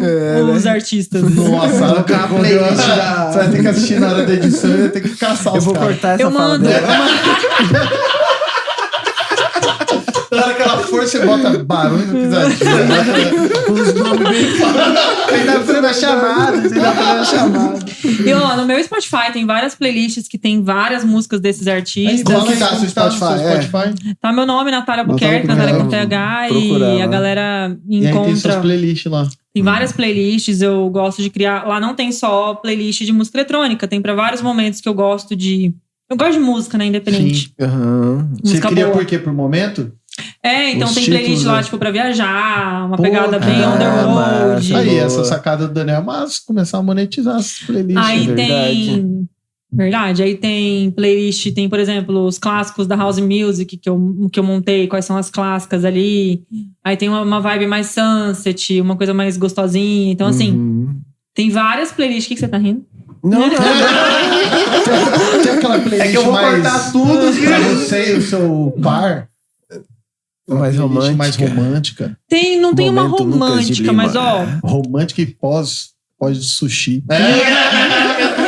os artistas. Nossa, Colocar a playlist da- você vai ter que assistir na hora da edição e vai ter que caçar Eu os vou caras. cortar essa Eu fala mando. dela. Na hora que ela for, você bota barulho no pisadinho. Os nomes bem falados. Ainda fazendo a chamada. E ó, no meu Spotify tem várias playlists que tem várias músicas desses artistas. Qual que tá Como seu tá no Spotify? seu Spotify? Tá meu nome, Natália Albuquerque, Natália com TH, procurar e a lá. galera E aí tem suas encontra. playlists lá. Tem várias playlists, eu gosto de criar. Lá não tem só playlist de música eletrônica, tem pra vários momentos que eu gosto de. Eu gosto de música, né? Independente. Aham. Você Música cria boa. por quê? Por momento? É, então Os tem títulos, playlist lá, né? tipo, pra viajar, uma Pô, pegada bem cara, on the road. massa. Aí, Boa. essa sacada do Daniel, mas começar a monetizar essas playlists. Aí né? tem. Verdade, aí tem playlist, tem, por exemplo, os clássicos da House Music que eu montei, quais são as clássicas ali. Aí tem uma vibe mais sunset, uma coisa mais gostosinha. Então, assim, tem várias playlists. O que você tá rindo? Não. Tem aquela playlist É que eu vou mais... cortar tudo. Pra você e o seu par. Uma Mais playlist romântica. mais romântica. Não tem uma Momento Lucas de romântica, Lima. mas ó, Romântica e pós sushi.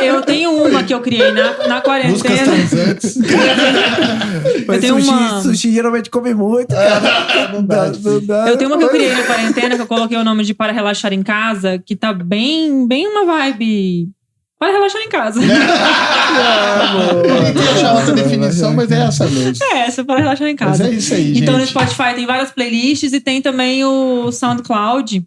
eu tenho uma que eu criei na Músicas quarentena. transantes. Mas tenho uma- sushi geralmente come muito, cara. Não dá. Eu tenho uma que eu criei na quarentena, que eu coloquei o nome de Para Relaxar em Casa, que tá bem uma vibe. Para relaxar em casa. Eu ia achar outra definição, mas é essa mesmo. É essa, para relaxar em Mas casa. é isso aí, gente. Então no Spotify tem várias playlists e tem também o SoundCloud,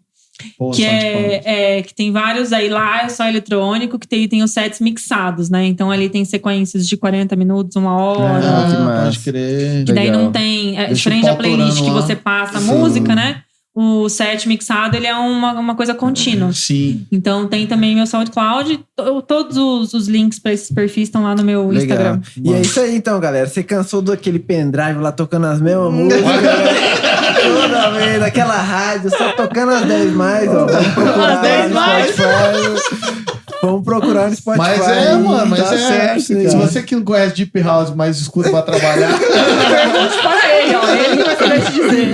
Pô, que SoundCloud. que tem vários aí lá, é só eletrônico, que tem os sets mixados, né? Então ali tem sequências de 40 minutos, 1 hora. Ah, que Ah, massa. pode crer. Que daí legal. não tem. Deixa o Diferente da pau playlist torando que lá. você passa a Sim. música, né? O set mixado, ele é uma coisa contínua. Sim. Então tem também meu SoundCloud. Todos os links para esses perfis estão lá no meu Legal. Instagram. E é isso aí, então, galera. Você cansou daquele pendrive lá tocando as mesmas músicas? Toda vez, daquela rádio, só tocando as 10 mais, ó. Vamos procurar As 10 no mais. Spotify. Vamos procurar no Spotify. Mas é, mano, mas Tá é. certo, Se cara. você que não conhece Deep House, mas escuta pra trabalhar, Pergunte para ele, ó. Ele que vai saber te dizer.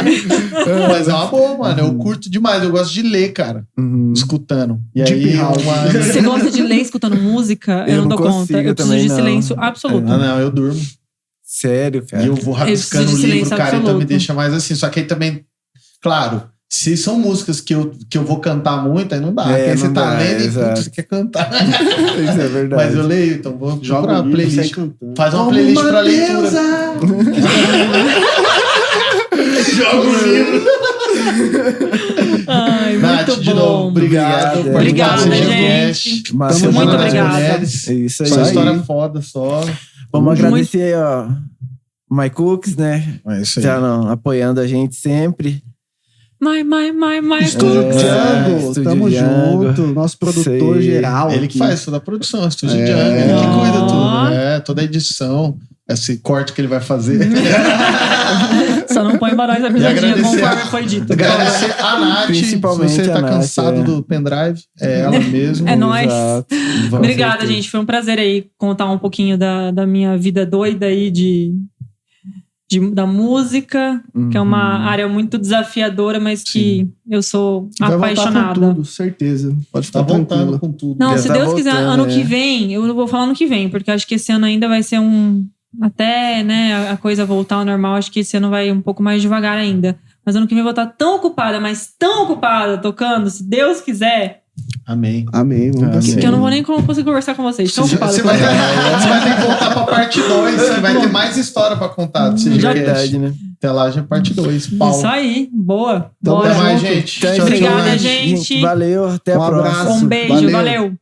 mas é uma boa, mano. Eu curto demais. Eu gosto de ler, cara. Uhum. Escutando. E Deep aí, House. Você gosta de ler escutando música? Eu não dou consigo conta. Eu preciso também, de não. silêncio absoluto. Ah, não, eu durmo. Sério, cara. E eu vou rabiscando preciso o de livro, silêncio cara, então me absoluto. deixa mais assim. Só que aí também, claro, se são músicas que eu vou cantar muito, aí não dá. É, Porque aí você não tá dá, lendo e exato. putz, você quer cantar. Isso é verdade. Mas eu leio, então vou Joga procurar o livro, sai playlist. cantando. Faz uma Como playlist uma pra leitura. deusa. Joga o livro. Ai, Nath, muito de bom. novo, obrigado. Obrigado, Obrigada, Por participar do gente. Cast. Massa Tamo Muito junto, obrigada. mulheres. É isso aí. Só história foda, só. Vamos agradecer aí, ó. My Cooks, né? É isso aí. Já não, apoiando a gente sempre. My. Estúdio É, Django, Estúdio tamo Django. junto. Nosso produtor Sei. geral. Ele aqui. que faz toda a produção, Estúdio É. Django. Ele que Ó. cuida tudo, né? Toda a edição, esse corte que ele vai fazer. Só não põe barões da E pisadinha agradecer conforme foi dito. Agradecer a Nath. Principalmente Se você tá a Nath, cansado é. do pendrive, é ela mesmo. É nóis. Exato. Com Obrigada, certeza. gente. Foi um prazer aí contar um pouquinho da minha vida doida aí da música, que é uma área muito desafiadora, mas que eu sou Vai voltar com apaixonada. tudo, certeza. Pode ficar Tá voltando tranquilo. com tudo. Não, Já se tá Deus quiser, voltando, ano é. que vem, eu não vou falar ano que vem, porque acho que esse ano ainda vai ser até, né, a coisa voltar ao normal, acho que esse ano vai um pouco mais devagar ainda. Mas ano que vem eu vou estar tão ocupada, mas tão ocupada tocando, se Deus quiser, Amém. Amém. Vamos pra Que cima. eu não vou nem conseguir conversar com vocês. Tão ocupado Você com vai isso. ter que voltar pra parte 2, que vai ter mais história pra contar. Já- Verdade, né? Até lá já é parte 2. Pau. Isso aí. Boa. Então, Bora. até mais, gente. Então, Tchau, Obrigada, tchau. gente. Valeu, até a Um próxima. abraço. Um beijo. Valeu. Valeu.